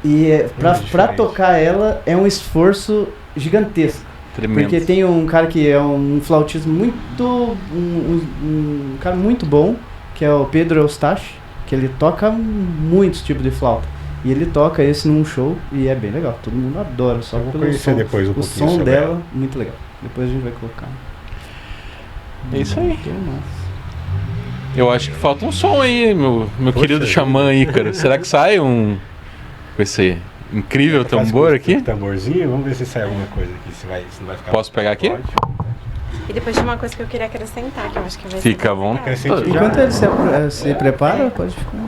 Speaker 2: E pra tocar ela é um esforço gigantesco.
Speaker 1: Tremendo.
Speaker 2: Porque tem um cara que é um flautista muito... um cara muito bom, que é o Pedro Eustache, que ele toca muitos tipos de flauta. E ele toca esse num show e é bem legal. Todo mundo adora, só
Speaker 4: vou
Speaker 2: pelo
Speaker 4: conhecer
Speaker 2: som.
Speaker 4: depois um
Speaker 2: o
Speaker 4: pouquinho
Speaker 2: som
Speaker 4: sobre
Speaker 2: dela,
Speaker 4: ela.
Speaker 2: muito legal. Depois a gente vai colocar.
Speaker 1: É isso aí.
Speaker 2: Muito massa.
Speaker 1: Eu acho que falta um som aí, meu
Speaker 4: Poxa
Speaker 1: querido
Speaker 4: vida.
Speaker 1: xamã Ícaro. Será que sai com esse incrível tambor aqui?
Speaker 4: Tamborzinho, vamos ver se sai alguma coisa aqui, se não vai ficar...
Speaker 1: Posso pegar aqui?
Speaker 4: Pode.
Speaker 3: E depois tinha uma coisa que eu queria acrescentar, que eu acho que vai
Speaker 1: Fica
Speaker 3: ser
Speaker 1: à vontade.
Speaker 4: Acrescente já.
Speaker 2: Enquanto ele se prepara, pode ficar.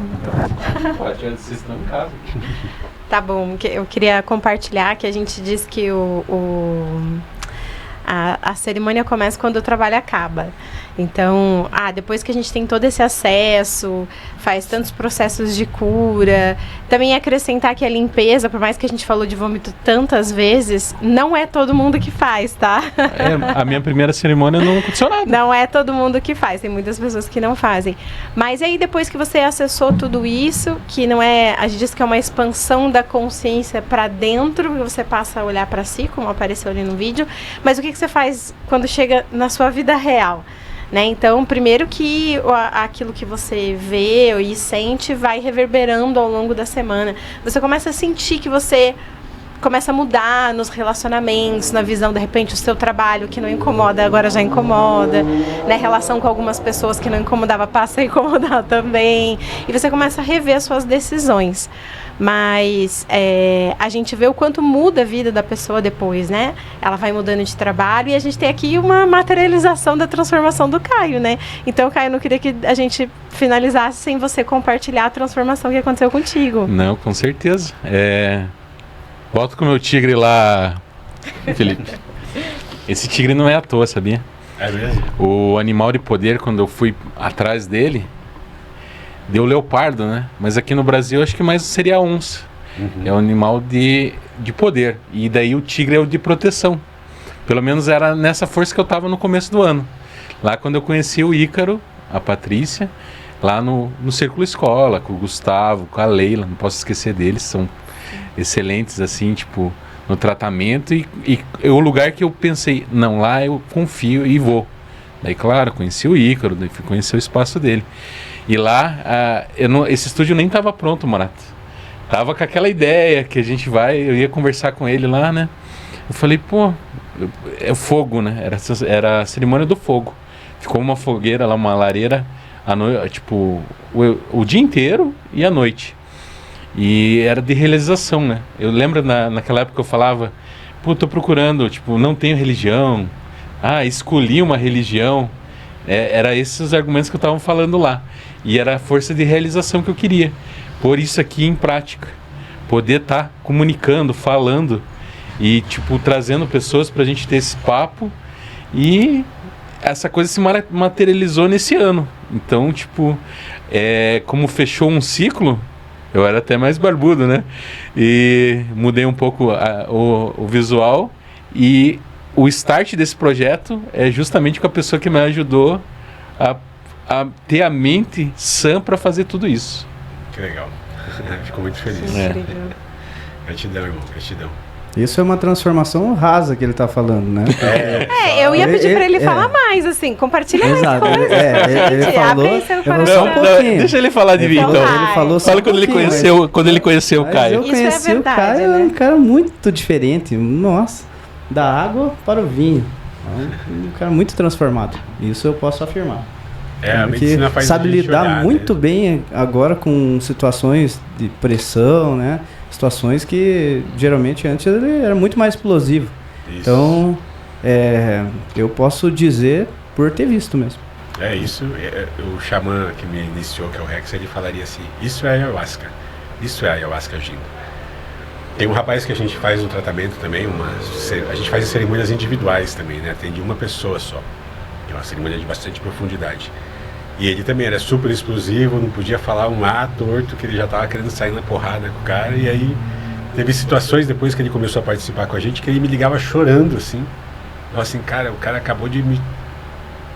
Speaker 1: Pode, vocês estão em casa.
Speaker 3: Tá bom, eu queria compartilhar que a gente diz que a cerimônia começa quando o trabalho acaba. Então, depois que a gente tem todo esse acesso, faz tantos processos de cura, também acrescentar que a limpeza, por mais que a gente falou de vômito tantas vezes, não é todo mundo que faz, tá?
Speaker 1: A minha primeira cerimônia não aconteceu nada.
Speaker 3: Não é todo mundo que faz, tem muitas pessoas que não fazem. Mas aí depois que você acessou tudo isso, que não é, a gente diz que é uma expansão da consciência para dentro, você passa a olhar para si, como apareceu ali no vídeo, mas o que você faz quando chega na sua vida real? Né? Então, primeiro que aquilo que você vê e sente vai reverberando ao longo da semana. Você começa a sentir que você começa a mudar nos relacionamentos, na visão, de repente, o seu trabalho que não incomoda, agora já incomoda, né? Relação com algumas pessoas que não incomodava, passa a incomodar também. E você começa a rever as suas decisões. Mas a gente vê o quanto muda a vida da pessoa depois, né? Ela vai mudando de trabalho e a gente tem aqui uma materialização da transformação do Caio, né? Então, Caio, eu não queria que a gente finalizasse sem você compartilhar a transformação que aconteceu contigo.
Speaker 1: Não, com certeza. Volto com o meu tigre lá, Felipe. Esse tigre não é à toa, sabia?
Speaker 4: É mesmo?
Speaker 1: O animal de poder, quando eu fui atrás dele, deu leopardo, né? Mas aqui no Brasil acho que mais seria a onça. É um animal de poder. E daí o tigre é o de proteção. Pelo menos era nessa força que eu estava no começo do ano. Lá quando eu conheci o Ícaro, a Patrícia, lá no Círculo Escola, com o Gustavo, com a Leila, não posso esquecer deles, são excelentes assim, tipo, no tratamento. E o lugar que eu pensei, não, lá eu confio e vou. Daí, claro, conheci o Ícaro, daí fui conhecer o espaço dele. E lá, esse estúdio nem estava pronto, Morato. Tava com aquela ideia que a gente eu ia conversar com ele lá, né? Eu falei, pô, é fogo, né? Era a cerimônia do fogo. Ficou uma fogueira lá, uma lareira, tipo, o dia inteiro e à noite. E era de realização, né? Eu lembro naquela época que eu falava, pô, tô procurando, tipo, não tenho religião. Escolhi uma religião. Era esses os argumentos que eu estava falando lá. E era a força de realização que eu queria. Pôr isso aqui em prática. Poder estar comunicando, falando e, tipo, trazendo pessoas pra gente ter esse papo. E essa coisa se materializou nesse ano. Então, tipo, como fechou um ciclo, eu era até mais barbudo, né? E mudei um pouco o visual. E o start desse projeto é justamente com a pessoa que me ajudou a ter a mente sã para fazer tudo isso.
Speaker 4: Que legal. Fico muito feliz. Gratidão, irmão. Gratidão.
Speaker 2: Isso é uma transformação rasa que ele tá falando, né?
Speaker 3: Eu ia pedir pra ele falar mais, assim, compartilhar mais
Speaker 2: Exato.
Speaker 3: coisas.
Speaker 2: Ele falou.
Speaker 3: Abre seu
Speaker 2: Eu vou
Speaker 3: coração.
Speaker 2: só um pouquinho.
Speaker 1: Deixa ele falar de mim, então.
Speaker 2: Ele falou só
Speaker 1: Fala
Speaker 2: um
Speaker 1: quando ele
Speaker 2: pouquinho,
Speaker 1: quando ele conheceu o
Speaker 2: mas
Speaker 1: Caio.
Speaker 2: eu
Speaker 3: Isso é
Speaker 2: conheci
Speaker 3: verdade,
Speaker 2: o Caio,
Speaker 3: né?
Speaker 2: um cara muito diferente. Nossa, da água para o vinho. Um cara muito transformado. Isso eu posso afirmar.
Speaker 4: A medicina faz
Speaker 2: sabe
Speaker 4: a gente
Speaker 2: lidar
Speaker 4: olhar,
Speaker 2: muito
Speaker 4: né?
Speaker 2: bem agora com situações de pressão, né? Situações que geralmente antes ele era muito mais explosivo.
Speaker 4: Isso.
Speaker 2: Então, eu posso dizer por ter visto mesmo.
Speaker 4: É isso. O xamã que me iniciou, que é o Rex, ele falaria assim: isso é ayahuasca. Isso é ayahuasca agindo. Tem um rapaz que a gente faz um tratamento também, a gente faz cerimônias individuais também, né? Tem de uma pessoa só. É uma cerimônia de bastante profundidade. E ele também era super explosivo, não podia falar um A torto, que ele já estava querendo sair na porrada com o cara. E aí Teve situações depois que ele começou a participar com a gente que ele me ligava chorando, assim. Então, assim, cara, o cara acabou de me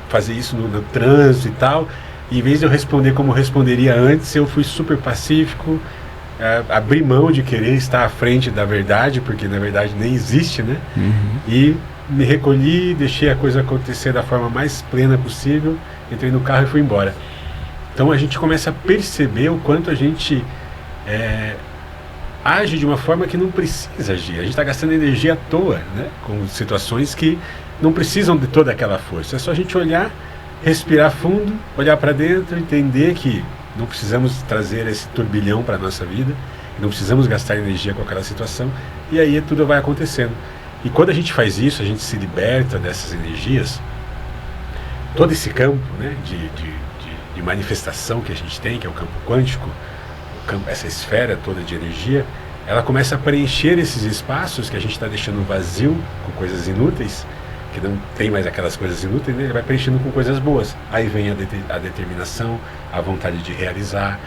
Speaker 4: fazer isso no trânsito e tal. E em vez de eu responder como eu responderia antes, eu fui super pacífico, abri mão de querer estar à frente da verdade, porque na verdade nem existe, né? E me recolhi, deixei a coisa acontecer da forma mais plena possível, entrei no carro e fui embora. Então a gente começa a perceber o quanto a gente age de uma forma que não precisa agir. A gente está gastando energia à toa, né? Com situações que não precisam de toda aquela força. É só a gente olhar, respirar fundo, olhar para dentro, entender que não precisamos trazer esse turbilhão para a nossa vida, não precisamos gastar energia com aquela situação, e aí tudo vai acontecendo. E quando a gente faz isso, a gente se liberta dessas energias, todo esse campo, né, de manifestação que a gente tem, que é o campo quântico, essa esfera toda de energia, ela começa a preencher esses espaços que a gente está deixando vazio com coisas inúteis, que não tem mais aquelas coisas inúteis, né? Ele vai preenchendo com coisas boas. Aí vem a determinação, a vontade de realizar,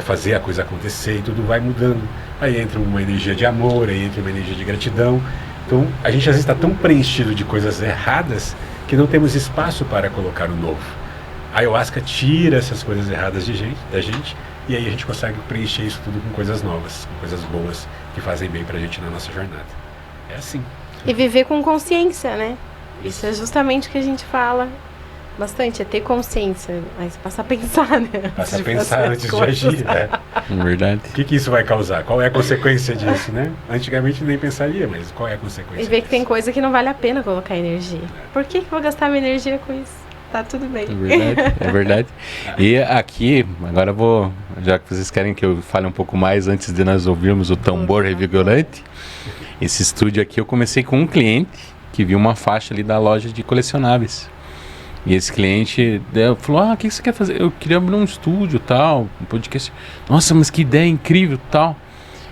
Speaker 4: fazer a coisa acontecer, e tudo vai mudando. Aí entra uma energia de amor, aí entra uma energia de gratidão. Então a gente às vezes está tão preenchido de coisas erradas que não temos espaço para colocar o novo. A ayahuasca tira essas coisas erradas da gente, e aí a gente consegue preencher isso tudo com coisas novas, com coisas boas que fazem bem pra gente na nossa jornada. É assim.
Speaker 3: E viver com consciência, né? Isso é justamente o que a gente fala bastante, é ter consciência, mas passa a pensar, né?
Speaker 4: Passa a pensar antes de agir, né?
Speaker 1: Verdade.
Speaker 4: O que isso vai causar? Qual é a consequência disso, né? Antigamente nem pensaria, mas qual é a consequência
Speaker 3: E ver que
Speaker 4: disso?
Speaker 3: tem coisa que não vale a pena colocar energia. Por que eu vou gastar minha energia com isso? Tá tudo bem.
Speaker 1: É verdade. E aqui, agora eu vou, já que vocês querem que eu fale um pouco mais antes de nós ouvirmos o tambor revigorante, esse estúdio aqui eu comecei com um cliente que viu uma faixa ali da loja de colecionáveis. E esse cliente falou, o que você quer fazer? Eu queria abrir um estúdio, tal, um podcast. Nossa, mas que ideia incrível, tal.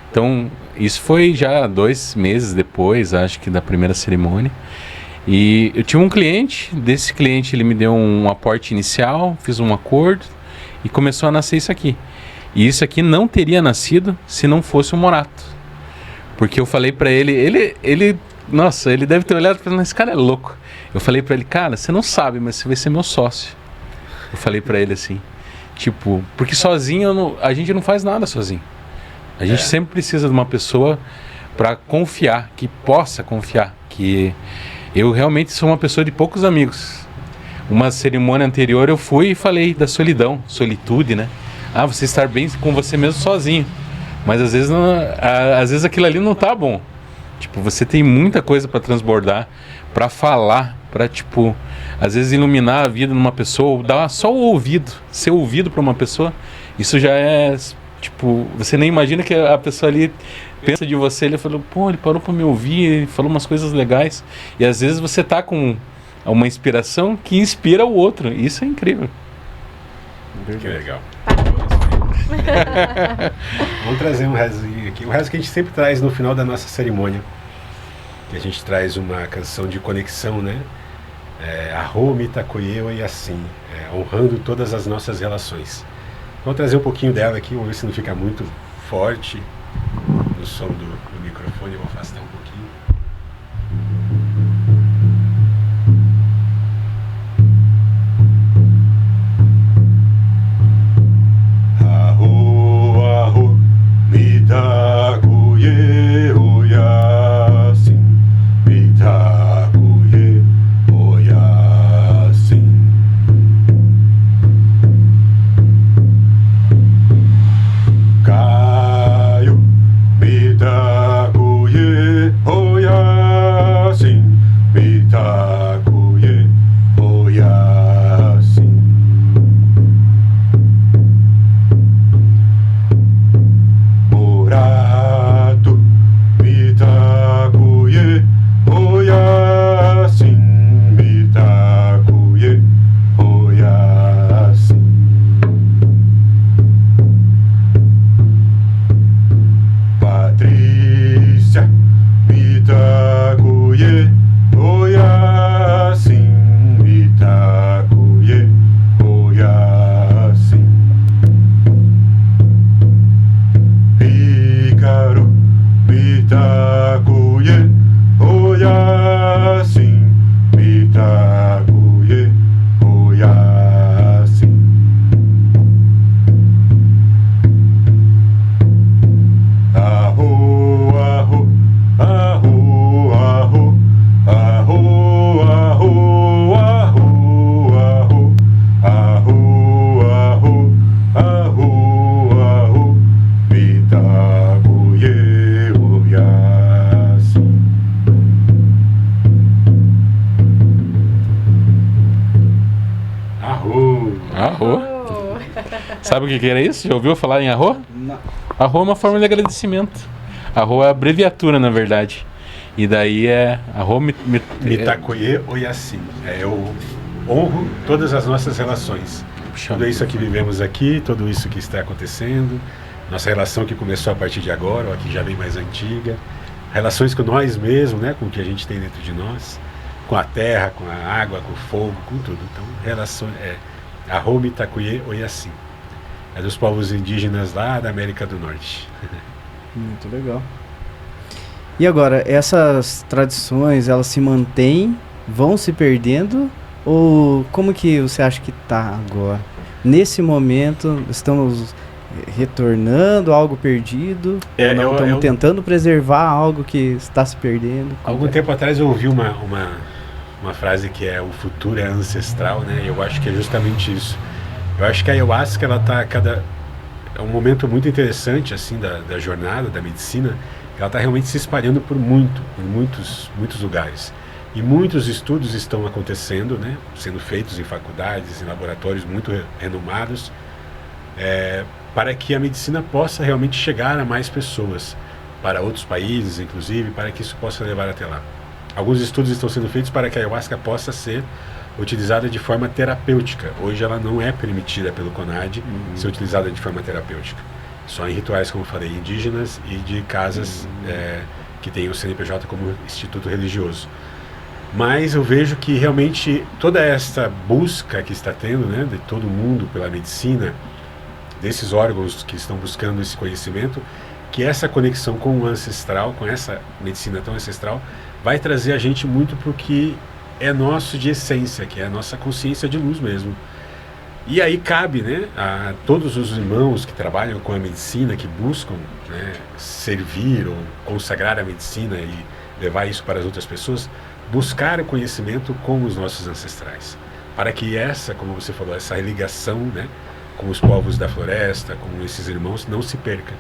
Speaker 1: Então, isso foi já 2 meses depois, acho que da primeira cerimônia. E eu tinha um cliente, desse cliente ele me deu um aporte inicial, fiz um acordo e começou a nascer isso aqui. E isso aqui não teria nascido se não fosse o Morato. Porque eu falei pra ele, nossa, ele deve ter olhado e falado, esse cara é louco. Eu falei pra ele, cara, você não sabe, mas você vai ser meu sócio. Eu falei pra ele assim, tipo, porque sozinho a gente não faz nada sozinho. A gente sempre precisa de uma pessoa pra confiar, que possa confiar, que eu realmente sou uma pessoa de poucos amigos. Uma cerimônia anterior eu fui e falei da solidão, solitude, né? Você estar bem com você mesmo sozinho. Mas às vezes aquilo ali não tá bom. Tipo, você tem muita coisa para transbordar, para falar, para tipo, às vezes iluminar a vida numa pessoa, ou dar só o ouvido, ser ouvido para uma pessoa. Isso já é, tipo, você nem imagina que a pessoa ali pensa de você, ele falou, ele parou para me ouvir, ele falou umas coisas legais. E às vezes você tá com uma inspiração que inspira o outro. Isso é incrível.
Speaker 4: Que legal. Vamos trazer um rezinho aqui. Um rezo que a gente sempre traz no final da nossa cerimônia. Que a gente traz uma canção de conexão, né? Arro, Mitakoyewa e assim. Honrando todas as nossas relações. Vamos trazer um pouquinho dela aqui. Vamos ver se não fica muito forte o som do microfone. Eu vou afastar um pouquinho. Mitakoye oyasin, Mitakoye oyasin. Kayo, Mitakoye oyasin.
Speaker 1: Sabe o que era isso? Já ouviu falar em arro?
Speaker 2: Não.
Speaker 1: Arro é uma forma de agradecimento. Arro é a abreviatura, na verdade. E daí é arro
Speaker 4: Mitakoye Oyassi. Eu honro todas as nossas relações. Tudo isso que vivemos aqui, tudo isso que está acontecendo, nossa relação que começou a partir de agora, ou aqui já bem mais antiga, relações com nós mesmos, né, com o que a gente tem dentro de nós, com a terra, com a água, com o fogo, com tudo. Então, relações, Arro Mitakoye Oyassi. É dos povos indígenas lá da América do Norte.
Speaker 2: Muito legal. E agora, essas tradições, elas se mantêm, vão se perdendo? Ou como que você acha que está agora? Nesse momento, estamos retornando algo perdido? Ou não, estamos tentando preservar algo que está se perdendo?
Speaker 4: Algum tempo atrás eu ouvi uma frase que é: o futuro é ancestral, né? Eu acho que é justamente isso. Eu acho que a Ayahuasca, ela tá é um momento muito interessante assim da jornada da medicina. Ela está realmente se espalhando por muitos lugares. E muitos estudos estão acontecendo, né, sendo feitos em faculdades, em laboratórios muito renomados, para que a medicina possa realmente chegar a mais pessoas, para outros países, inclusive, para que isso possa levar até lá. Alguns estudos estão sendo feitos para que a Ayahuasca possa ser utilizada de forma terapêutica. Hoje ela não é permitida pelo CONAD ser utilizada de forma terapêutica. Só em rituais, como eu falei, indígenas e de casas que têm o CNPJ como instituto religioso. Mas eu vejo que realmente toda esta busca que está tendo, né, de todo mundo pela medicina, desses órgãos que estão buscando esse conhecimento, que essa conexão com o ancestral, com essa medicina tão ancestral, vai trazer a gente muito para o que é nosso de essência, que é a nossa consciência de luz mesmo. E aí cabe, né, a todos os irmãos que trabalham com a medicina, que buscam, né, servir ou consagrar a medicina e levar isso para as outras pessoas, buscar o conhecimento com os nossos ancestrais, para que essa, como você falou, essa ligação, né, com os povos da floresta, com esses irmãos, não se perca.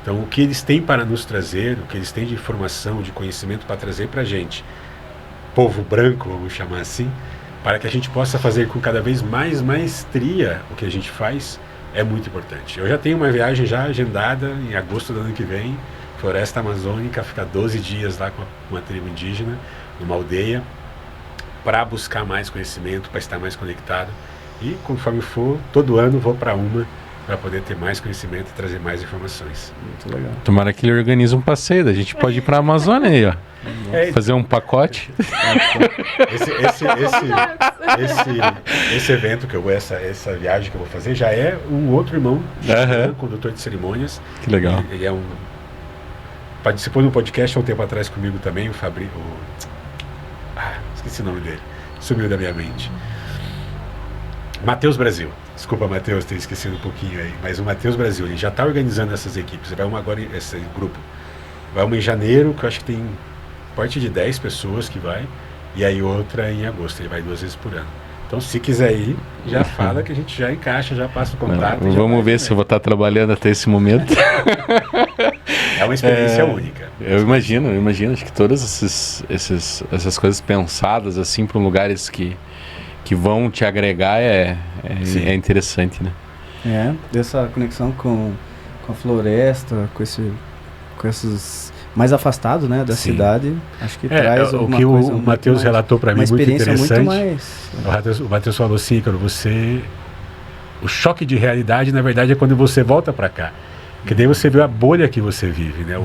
Speaker 4: Então, o que eles têm para nos trazer, o que eles têm de informação, de conhecimento para trazer para a gente, povo branco, vamos chamar assim, para que a gente possa fazer com cada vez mais maestria o que a gente faz, é muito importante. Eu já tenho uma viagem já agendada em agosto do ano que vem, Floresta Amazônica, ficar 12 dias lá com uma tribo indígena, numa aldeia, para buscar mais conhecimento, para estar mais conectado. E conforme for, todo ano vou para para poder ter mais conhecimento e trazer mais informações.
Speaker 2: Muito legal.
Speaker 1: Tomara que ele organize um passeio, a gente pode ir para a Amazônia aí, ó. Fazer um pacote.
Speaker 4: Esse evento que eu vou, essa viagem que eu vou fazer, já é um outro irmão, condutor de cerimônias.
Speaker 1: Que legal.
Speaker 4: Ele é participou de um podcast há um tempo atrás comigo também, o esqueci o nome dele, sumiu da minha mente. Matheus Brasil. Desculpa, Matheus, ter esquecido um pouquinho aí. Mas o Matheus Brasil, ele já está organizando essas equipes. Vai uma agora, esse grupo. Vai uma em janeiro, que eu acho que tem parte de 10 pessoas que vai. E aí outra em agosto. Ele vai 2 vezes por ano. Então, se quiser ir, já fala que a gente já encaixa, já passa o contato.
Speaker 1: Vamos ver se eu vou estar trabalhando até esse momento.
Speaker 4: É uma experiência única.
Speaker 1: Eu imagino. Acho que todas essas coisas pensadas assim para lugares que vão te agregar é interessante, né?
Speaker 2: Essa conexão com a floresta, com esses mais afastados, né, da cidade, acho que traz alguma coisa.
Speaker 4: O que o Matheus relatou para mim, muito interessante.
Speaker 2: Muito
Speaker 4: o Matheus falou assim, cara, o choque de realidade, na verdade, é quando você volta para cá. Porque daí você vê a bolha que você vive, né?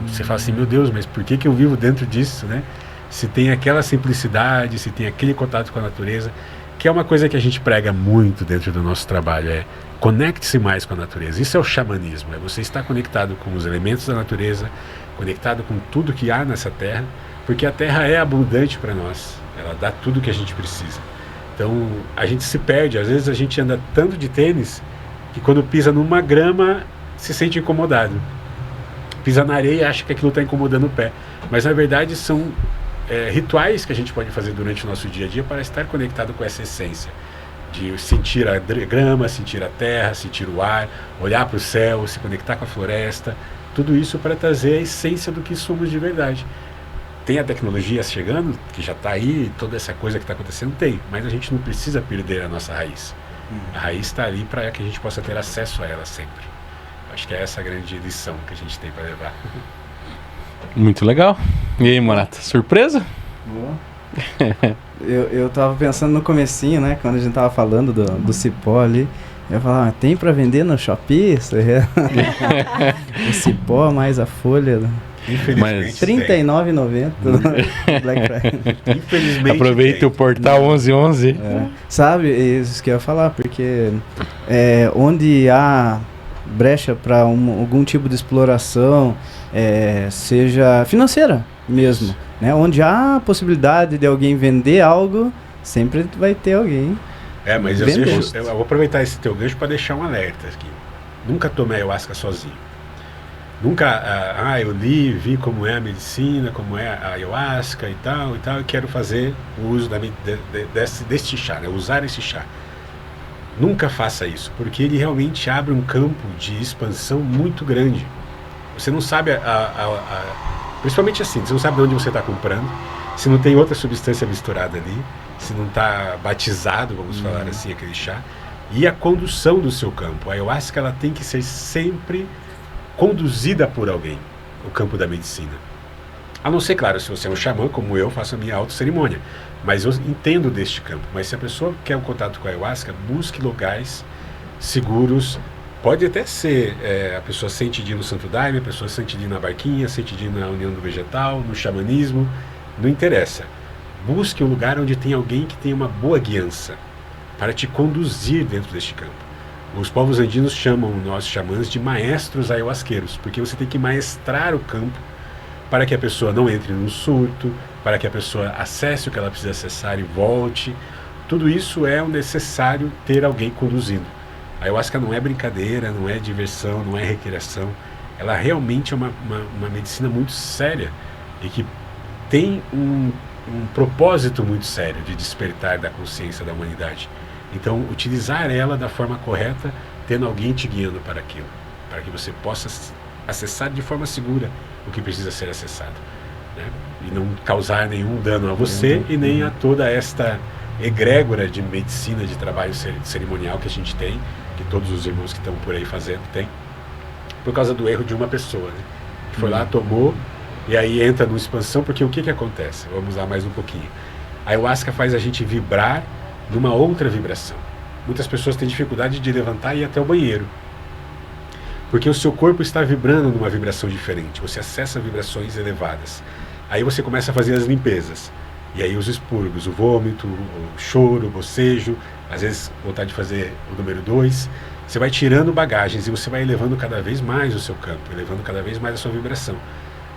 Speaker 4: Você fala assim, meu Deus, mas por que eu vivo dentro disso, né? Se tem aquela simplicidade, se tem aquele contato com a natureza, que é uma coisa que a gente prega muito dentro do nosso trabalho, conecte-se mais com a natureza. Isso é o xamanismo, é você estar conectado com os elementos da natureza, conectado com tudo que há nessa terra, porque a terra é abundante para nós, ela dá tudo que a gente precisa. Então, a gente se perde, às vezes a gente anda tanto de tênis, que quando pisa numa grama, se sente incomodado. Pisa na areia e acha que aquilo está incomodando o pé. Mas, na verdade, são rituais que a gente pode fazer durante o nosso dia a dia para estar conectado com essa essência. De sentir a grama, sentir a terra, sentir o ar, olhar para o céu, se conectar com a floresta. Tudo isso para trazer a essência do que somos de verdade. Tem a tecnologia chegando, que já está aí, toda essa coisa que está acontecendo, tem. Mas a gente não precisa perder a nossa raiz. A raiz está ali para que a gente possa ter acesso a ela sempre. Acho que é essa a grande lição que a gente tem para levar.
Speaker 1: Muito legal. E aí, Morata, surpresa?
Speaker 2: Boa. Eu tava pensando no comecinho, né? Quando a gente tava falando do cipó ali. Eu falava, tem pra vender no Shopee? Isso aí é o cipó mais a folha.
Speaker 4: Infelizmente.
Speaker 2: R$39,90 Black Friday.
Speaker 4: Infelizmente.
Speaker 1: Aproveita o portal 1111.
Speaker 2: É. Sabe, isso que eu ia falar, porque onde há brecha para algum tipo de exploração, seja financeira mesmo, né? Onde há a possibilidade de alguém vender algo, sempre vai ter alguém.
Speaker 4: Mas eu vou aproveitar esse teu gancho para deixar um alerta aqui. Nunca tomei ayahuasca sozinho. Nunca, eu vi como é a medicina, como é a ayahuasca e tal, e quero fazer o uso deste chá, né? Usar esse chá. Nunca faça isso, porque ele realmente abre um campo de expansão muito grande. Você não sabe, principalmente assim, você não sabe de onde você está comprando, se não tem outra substância misturada ali, se não está batizado, vamos falar assim, aquele chá, e a condução do seu campo. A ayahuasca, ela tem que ser sempre conduzida por alguém, o campo da medicina. A não ser, claro, se você é um xamã, como eu, faço a minha autocerimônia. Mas eu entendo deste campo. Mas se a pessoa quer um contato com a ayahuasca, busque locais seguros. Pode até ser a pessoa sente de ir no Santo Daime, a pessoa sente de ir na barquinha, sente de ir na União do Vegetal, no xamanismo, não interessa. Busque um lugar onde tem alguém que tenha uma boa guiança para te conduzir dentro deste campo. Os povos andinos chamam nós xamãs de maestros ayahuasqueiros, porque você tem que maestrar o campo para que a pessoa não entre num surto, para que a pessoa acesse o que ela precisa acessar e volte. Tudo isso é o necessário ter alguém conduzindo. A ayahuasca não é brincadeira, não é diversão, não é recreação. Ela realmente é uma medicina muito séria e que tem um propósito muito sério de despertar da consciência da humanidade. Então, utilizar ela da forma correta, tendo alguém te guiando para aquilo, para que você possa acessar de forma segura o que precisa ser acessado, né? E não causar nenhum dano a você e nem a toda esta egrégora de medicina, de trabalho cerimonial que a gente tem, que todos os irmãos que estão por aí fazendo têm, por causa do erro de uma pessoa, né? Que foi lá, tomou, e aí entra numa expansão, porque o que acontece? Vamos lá mais um pouquinho. A ayahuasca faz a gente vibrar numa outra vibração. Muitas pessoas têm dificuldade de levantar e ir até o banheiro, porque o seu corpo está vibrando numa vibração diferente. Você acessa vibrações elevadas. Aí você começa a fazer as limpezas. E aí os expurgos, o vômito, o choro, o bocejo, às vezes vontade de fazer o número 2. Você vai tirando bagagens e você vai elevando cada vez mais o seu campo, elevando cada vez mais a sua vibração.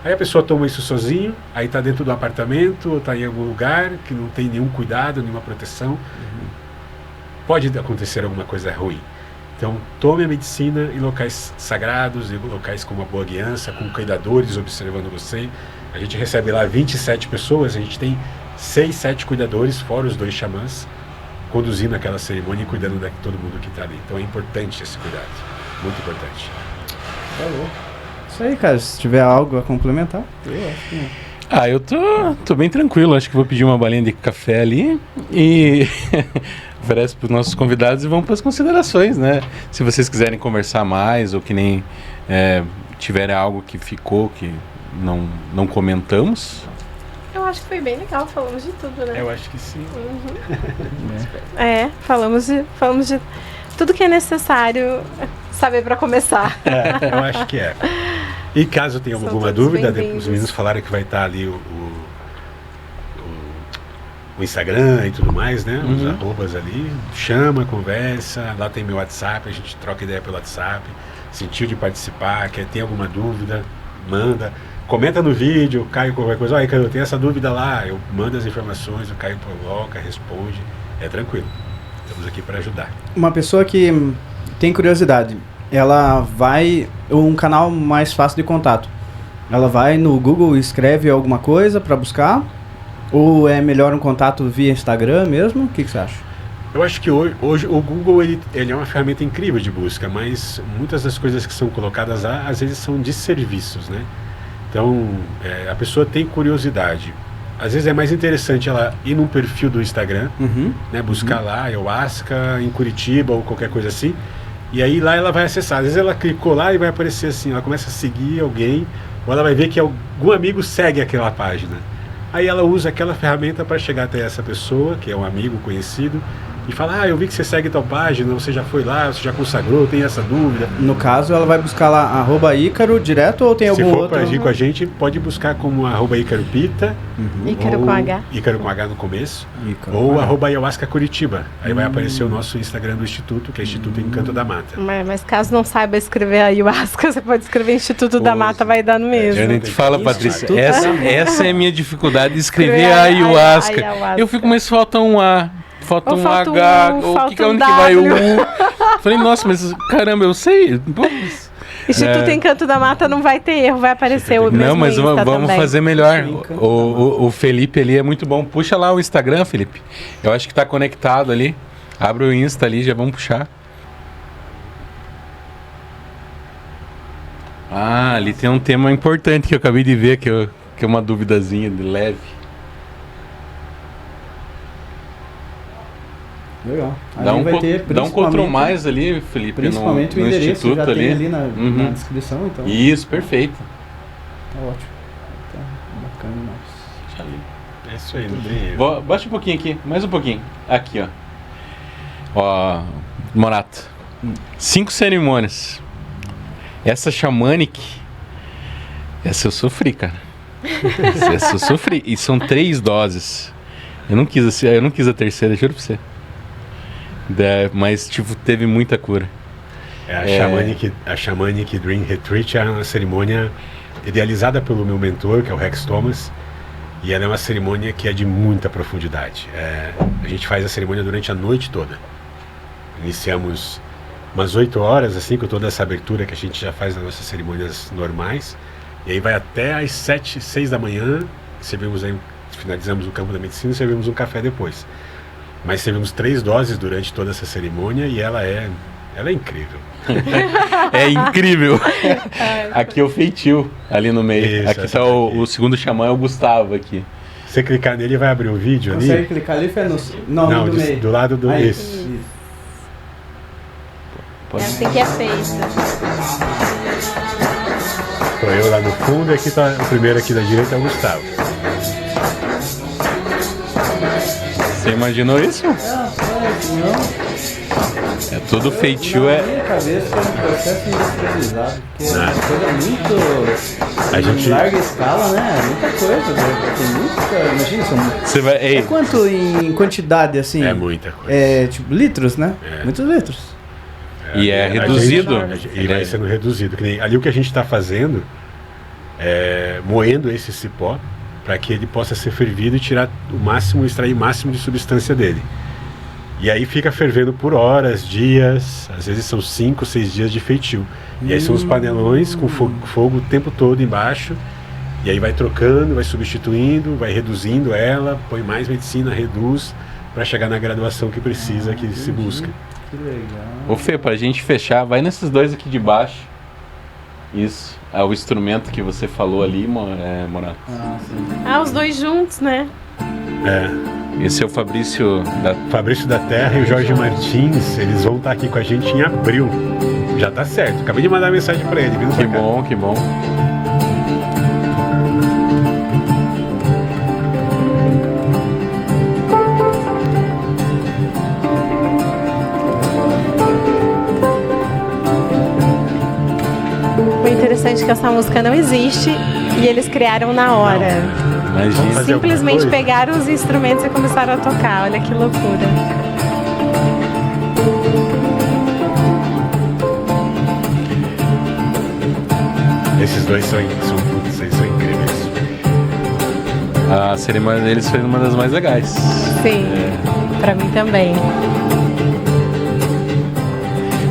Speaker 4: Aí a pessoa toma isso sozinho, aí está dentro do apartamento, ou está em algum lugar que não tem nenhum cuidado, nenhuma proteção. Pode acontecer alguma coisa ruim. Então, tome a medicina em locais sagrados, em locais com uma boa guiança, com cuidadores observando você. A gente recebe lá 27 pessoas, a gente tem 6, 7 cuidadores, fora os 2 xamãs, conduzindo aquela cerimônia e cuidando de todo mundo que está ali. Então é importante esse cuidado, muito importante.
Speaker 2: Isso aí, cara, se tiver algo a complementar, eu acho que...
Speaker 1: Eu tô bem tranquilo, acho que vou pedir uma balinha de café ali e oferece para os nossos convidados e vamos para as considerações, né? Se vocês quiserem conversar mais ou que nem tiver algo que ficou que não comentamos.
Speaker 3: Eu acho que foi bem legal, falamos de tudo, né?
Speaker 4: Eu acho que sim.
Speaker 3: Falamos de tudo que é necessário saber para começar.
Speaker 4: Eu acho que é. E caso tenha alguma dúvida, os meninos falaram que vai estar ali o Instagram e tudo mais, né? Os arrobas ali. Chama, conversa. Lá tem meu WhatsApp, a gente troca ideia pelo WhatsApp. Sentiu de participar, tem alguma dúvida, manda. Comenta no vídeo, o Caio qualquer coisa. Caio, eu tenho essa dúvida lá. Eu mando as informações, o Caio coloca, responde. É tranquilo. Estamos aqui para ajudar.
Speaker 2: Uma pessoa que tem curiosidade, ela vai... Um canal mais fácil de contato. Ela vai no Google e escreve alguma coisa para buscar? Ou é melhor um contato via Instagram mesmo? O que você acha?
Speaker 4: Eu acho que hoje o Google ele é uma ferramenta incrível de busca, mas muitas das coisas que são colocadas lá, às vezes são desserviços, né? Então, a pessoa tem curiosidade às vezes é mais interessante ela ir num perfil do Instagram,
Speaker 2: Uhum.
Speaker 4: né, buscar lá ayahuasca em Curitiba ou qualquer coisa assim, e aí lá ela vai acessar. Às vezes ela clicou lá e vai aparecer assim, ela começa a seguir alguém, ou ela vai ver que algum amigo segue aquela página. Aí ela usa aquela ferramenta para chegar até essa pessoa, que é um amigo conhecido, e fala, eu vi que você segue tal página, você já foi lá, você já consagrou, tem essa dúvida.
Speaker 2: No caso, ela vai buscar lá @Ícaro direto ou tem
Speaker 4: Se
Speaker 2: algum
Speaker 4: for
Speaker 2: outro?
Speaker 4: para agir com a gente, pode buscar como @IcaroPita,
Speaker 3: Ícaro
Speaker 4: ou
Speaker 3: com H.
Speaker 4: Ícaro com H no começo,
Speaker 2: Ícaro
Speaker 4: ou
Speaker 2: com H.
Speaker 4: @Ayahuasca Curitiba. Aí vai aparecer o nosso Instagram do Instituto, que é Instituto Encanto da Mata.
Speaker 3: Mas caso não saiba escrever ayahuasca, você pode escrever Instituto da Mata, vai dar no mesmo.
Speaker 1: Eu nem te falo, Patrícia.
Speaker 2: Instituto
Speaker 1: Essa é a minha dificuldade de escrever
Speaker 3: Escrever
Speaker 1: ayahuasca.
Speaker 3: ayahuasca.
Speaker 1: Eu fico, mas falta um A. Falta
Speaker 3: Ou
Speaker 1: um
Speaker 3: falta um
Speaker 1: H,
Speaker 3: U,
Speaker 1: ou
Speaker 3: falta
Speaker 1: que
Speaker 3: um
Speaker 1: onde que vai o U?
Speaker 3: W.
Speaker 1: Falei, nossa, mas caramba, eu sei. Pô,
Speaker 3: Instituto Encanto da Mata não vai ter erro, vai aparecer o mesmo
Speaker 1: não, mas
Speaker 3: Insta
Speaker 1: vamos
Speaker 3: também.
Speaker 1: fazer melhor.
Speaker 2: Encanto
Speaker 1: O Felipe ali é muito bom. Puxa lá o Instagram, Felipe. Eu acho que tá conectado ali. Abre o Insta ali, já vamos puxar. Ah, ali tem um tema importante que eu acabei de ver, que é uma duvidazinha de leve.
Speaker 2: Legal.
Speaker 1: Dá
Speaker 2: Ali
Speaker 1: um,
Speaker 2: vai ter
Speaker 1: dá um Ctrl mais ali, Felipe,
Speaker 2: principalmente
Speaker 1: no
Speaker 2: o endereço,
Speaker 1: Instituto
Speaker 2: já
Speaker 1: ali.
Speaker 2: tem ali na
Speaker 1: Uhum.
Speaker 2: descrição, então
Speaker 1: Isso, perfeito.
Speaker 2: tá ótimo. Tá bacana demais.
Speaker 4: É isso aí, não tem erro.
Speaker 1: Baixa um pouquinho aqui, mais um pouquinho. Aqui, ó. Ó, Morato. 5 cerimônias. Essa xamânica, essa eu sofri, cara. Essa eu sofri. E são 3 doses. Eu não quis a terceira, juro pra você. Mas, tipo, teve muita cura.
Speaker 4: A Shamanic Dream Retreat é uma cerimônia idealizada pelo meu mentor, que é o Rex Thomas, e ela é uma cerimônia que é de muita profundidade. A gente faz a cerimônia durante a noite toda. Iniciamos umas 8 horas, assim, com toda essa abertura que a gente já faz nas nossas cerimônias normais, e aí vai até às 7, 6 da manhã, finalizamos o campo da medicina e servimos um café depois. Mas servimos 3 doses durante toda essa cerimônia e ela é incrível.
Speaker 1: É incrível. Aqui é o feitio, ali no meio.
Speaker 4: Isso,
Speaker 1: aqui
Speaker 4: essa
Speaker 1: tá
Speaker 4: daqui.
Speaker 1: o segundo xamã, é o Gustavo aqui.
Speaker 4: Se você clicar nele, vai abrir o vídeo
Speaker 2: Consegue
Speaker 4: ali.
Speaker 2: clicar ali, Fê? Não, do meio.
Speaker 4: do lado do
Speaker 2: Aí.
Speaker 4: isso.
Speaker 1: Pode-
Speaker 3: É assim que é feito.
Speaker 4: Tô eu lá no fundo e aqui tá o primeiro aqui da direita é o Gustavo.
Speaker 1: Você imaginou isso? É tudo feitio,
Speaker 2: Na
Speaker 1: é.
Speaker 2: minha cabeça é um processo industrializado, porque é uma
Speaker 4: Não.
Speaker 2: coisa muito
Speaker 4: A gente-
Speaker 2: larga escala, né? Muita coisa, né? Tem muita, imagina,
Speaker 1: Você vai.
Speaker 2: é
Speaker 1: Ei,
Speaker 2: quanto em quantidade, assim?
Speaker 4: É muita coisa.
Speaker 2: É, tipo, litros, né?
Speaker 4: É.
Speaker 2: Muitos litros.
Speaker 1: e é
Speaker 4: A
Speaker 1: reduzido.
Speaker 4: gente- e vai sendo reduzido. Que nem ali o que a gente está fazendo é moendo esse cipó para que ele possa ser fervido e tirar o máximo, extrair o máximo de substância dele. E aí fica fervendo por horas, dias, às vezes são 5, 6 dias de feitio. E aí são os panelões com fogo o tempo todo embaixo. E aí vai trocando, vai substituindo, vai reduzindo ela, põe mais medicina, reduz, para chegar na graduação que precisa, que se busca.
Speaker 2: Que legal.
Speaker 1: Ô Fê, pra gente fechar, vai nesses dois aqui de baixo. Isso. É o instrumento que você falou ali, Morato.
Speaker 2: Ah, sim.
Speaker 3: Ah, os dois juntos, né?
Speaker 1: Esse é o Fabrício da.
Speaker 4: Fabrício da Terra e o Jorge Martins, eles vão estar aqui com a gente em abril. Já tá certo. Acabei de mandar mensagem para ele, vindo
Speaker 1: Que
Speaker 4: pra cá.
Speaker 1: bom, que bom.
Speaker 3: O interessante é que essa música não existe e eles criaram na hora.
Speaker 1: Imagina.
Speaker 4: fazer alguma
Speaker 3: Simplesmente
Speaker 4: coisa?
Speaker 3: pegaram os instrumentos e começaram a tocar. Olha que loucura.
Speaker 4: Esses dois são incríveis.
Speaker 1: A cerimônia deles foi uma das mais legais.
Speaker 3: Sim, pra mim também.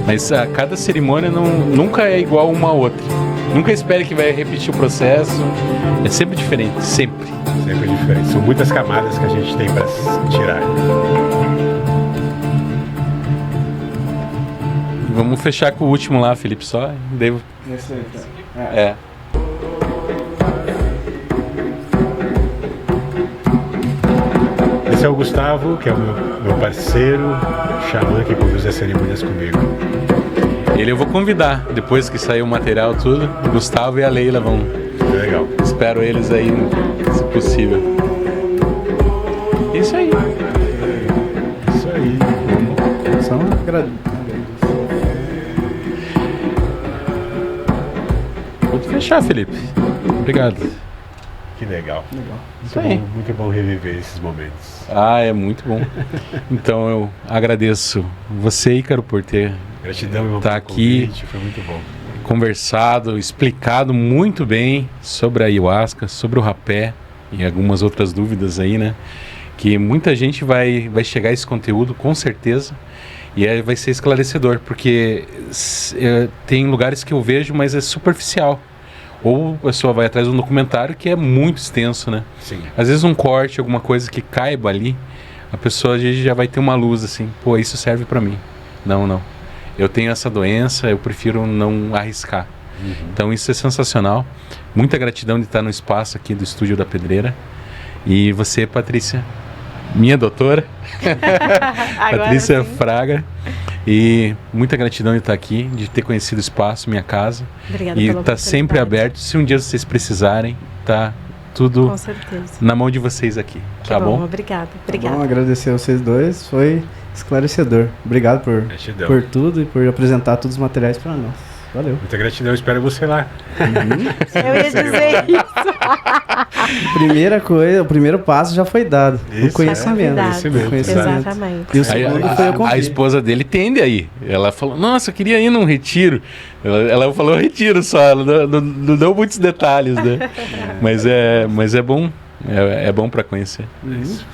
Speaker 1: Mas cada cerimônia nunca é igual uma a outra. Nunca espere que vai repetir o processo. É sempre diferente, sempre.
Speaker 4: Sempre diferente. São muitas camadas que a gente tem para tirar.
Speaker 1: Vamos fechar com o último lá, Felipe, só. Devo.
Speaker 2: Esse aí, tá.
Speaker 1: É.
Speaker 4: Esse é o Gustavo, que é o meu parceiro, xamã que conduz as cerimônias comigo.
Speaker 1: Ele eu vou convidar, depois que sair o material tudo, o Gustavo e a Leila vão.
Speaker 4: Legal.
Speaker 1: Espero eles aí, se possível. Isso aí.
Speaker 4: Isso aí.
Speaker 2: Só
Speaker 1: Pode fechar, Felipe. Obrigado.
Speaker 4: Que legal.
Speaker 1: Isso aí.
Speaker 4: Muito bom reviver esses momentos.
Speaker 1: Ah, é muito bom. Então eu agradeço você, Ícaro, por ter
Speaker 4: Gratidão, meu
Speaker 1: Tá
Speaker 4: pelo
Speaker 1: aqui.
Speaker 4: convite, foi muito bom.
Speaker 1: conversado, explicado muito bem sobre a ayahuasca, sobre o rapé e algumas outras dúvidas aí, né? Que muita gente vai chegar a esse conteúdo, com certeza, e aí vai ser esclarecedor, porque tem lugares que eu vejo, mas é superficial. Ou a pessoa vai atrás de um documentário que é muito extenso, né?
Speaker 4: Sim.
Speaker 1: Às vezes um corte, alguma coisa que caiba ali, a pessoa já vai ter uma luz assim, pô, isso serve pra mim. Não. Eu tenho essa doença, eu prefiro não arriscar. Então isso é sensacional. Muita gratidão de estar no espaço aqui do Estúdio da Pedreira. E você, Patrícia, minha doutora, Patrícia
Speaker 3: sim.
Speaker 1: Fraga. E muita gratidão de estar aqui, de ter conhecido o espaço, minha casa.
Speaker 3: Obrigada
Speaker 1: E
Speaker 3: pela
Speaker 1: tá sempre
Speaker 3: oportunidade.
Speaker 1: aberto. Se um dia vocês precisarem, tá tudo
Speaker 3: Com certeza.
Speaker 1: na mão de vocês aqui.
Speaker 3: Que
Speaker 1: Tá bom?
Speaker 3: Obrigada.
Speaker 2: Bom,
Speaker 3: Obrigada.
Speaker 2: agradecer a vocês dois, foi esclarecedor. Obrigado
Speaker 4: Gratidão.
Speaker 2: por tudo e por apresentar todos os materiais para nós. Valeu.
Speaker 4: Muita gratidão, espero você lá.
Speaker 3: Eu ia dizer isso.
Speaker 2: Primeira coisa, o primeiro passo já foi dado.
Speaker 4: Isso,
Speaker 2: O conhecimento.
Speaker 3: é.
Speaker 4: Conhecimento,
Speaker 2: O conhecimento.
Speaker 3: Exatamente.
Speaker 2: E o
Speaker 1: Aí,
Speaker 2: segundo foi eu
Speaker 1: a
Speaker 2: convite.
Speaker 1: esposa dele tende aí. Ela falou, nossa, eu queria ir num retiro. Ela falou retiro só, ela não deu muitos detalhes, né? mas é bom. É bom para conhecer.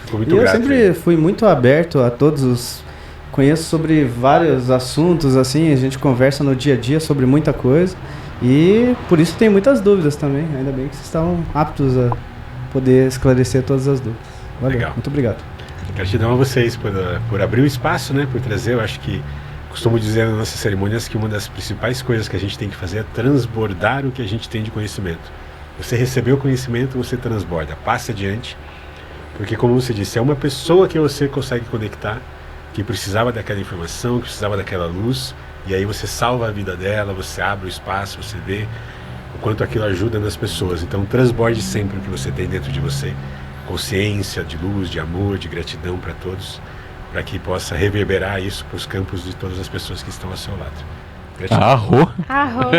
Speaker 4: Ficou muito
Speaker 2: E eu
Speaker 4: grato.
Speaker 2: sempre fui muito aberto a todos os... Conheço sobre vários assuntos, assim, a gente conversa no dia a dia sobre muita coisa. E por isso tem muitas dúvidas também. Ainda bem que vocês estavam aptos a poder esclarecer todas as dúvidas. Valeu,
Speaker 4: Legal.
Speaker 2: muito obrigado.
Speaker 4: Gratidão a vocês por abrir o espaço, né? Por trazer, eu acho que costumo dizer nas nossas cerimônias que uma das principais coisas que a gente tem que fazer é transbordar o que a gente tem de conhecimento. Você recebeu conhecimento, você transborda, passa adiante, porque como você disse, é uma pessoa que você consegue conectar, que precisava daquela informação, que precisava daquela luz, e aí você salva a vida dela, você abre o espaço, você vê o quanto aquilo ajuda nas pessoas. Então transborde sempre o que você tem dentro de você, consciência, de luz, de amor, de gratidão para todos, para que possa reverberar isso para os campos de todas as pessoas que estão ao seu lado. Gratidão.
Speaker 1: Arro!
Speaker 3: Arro.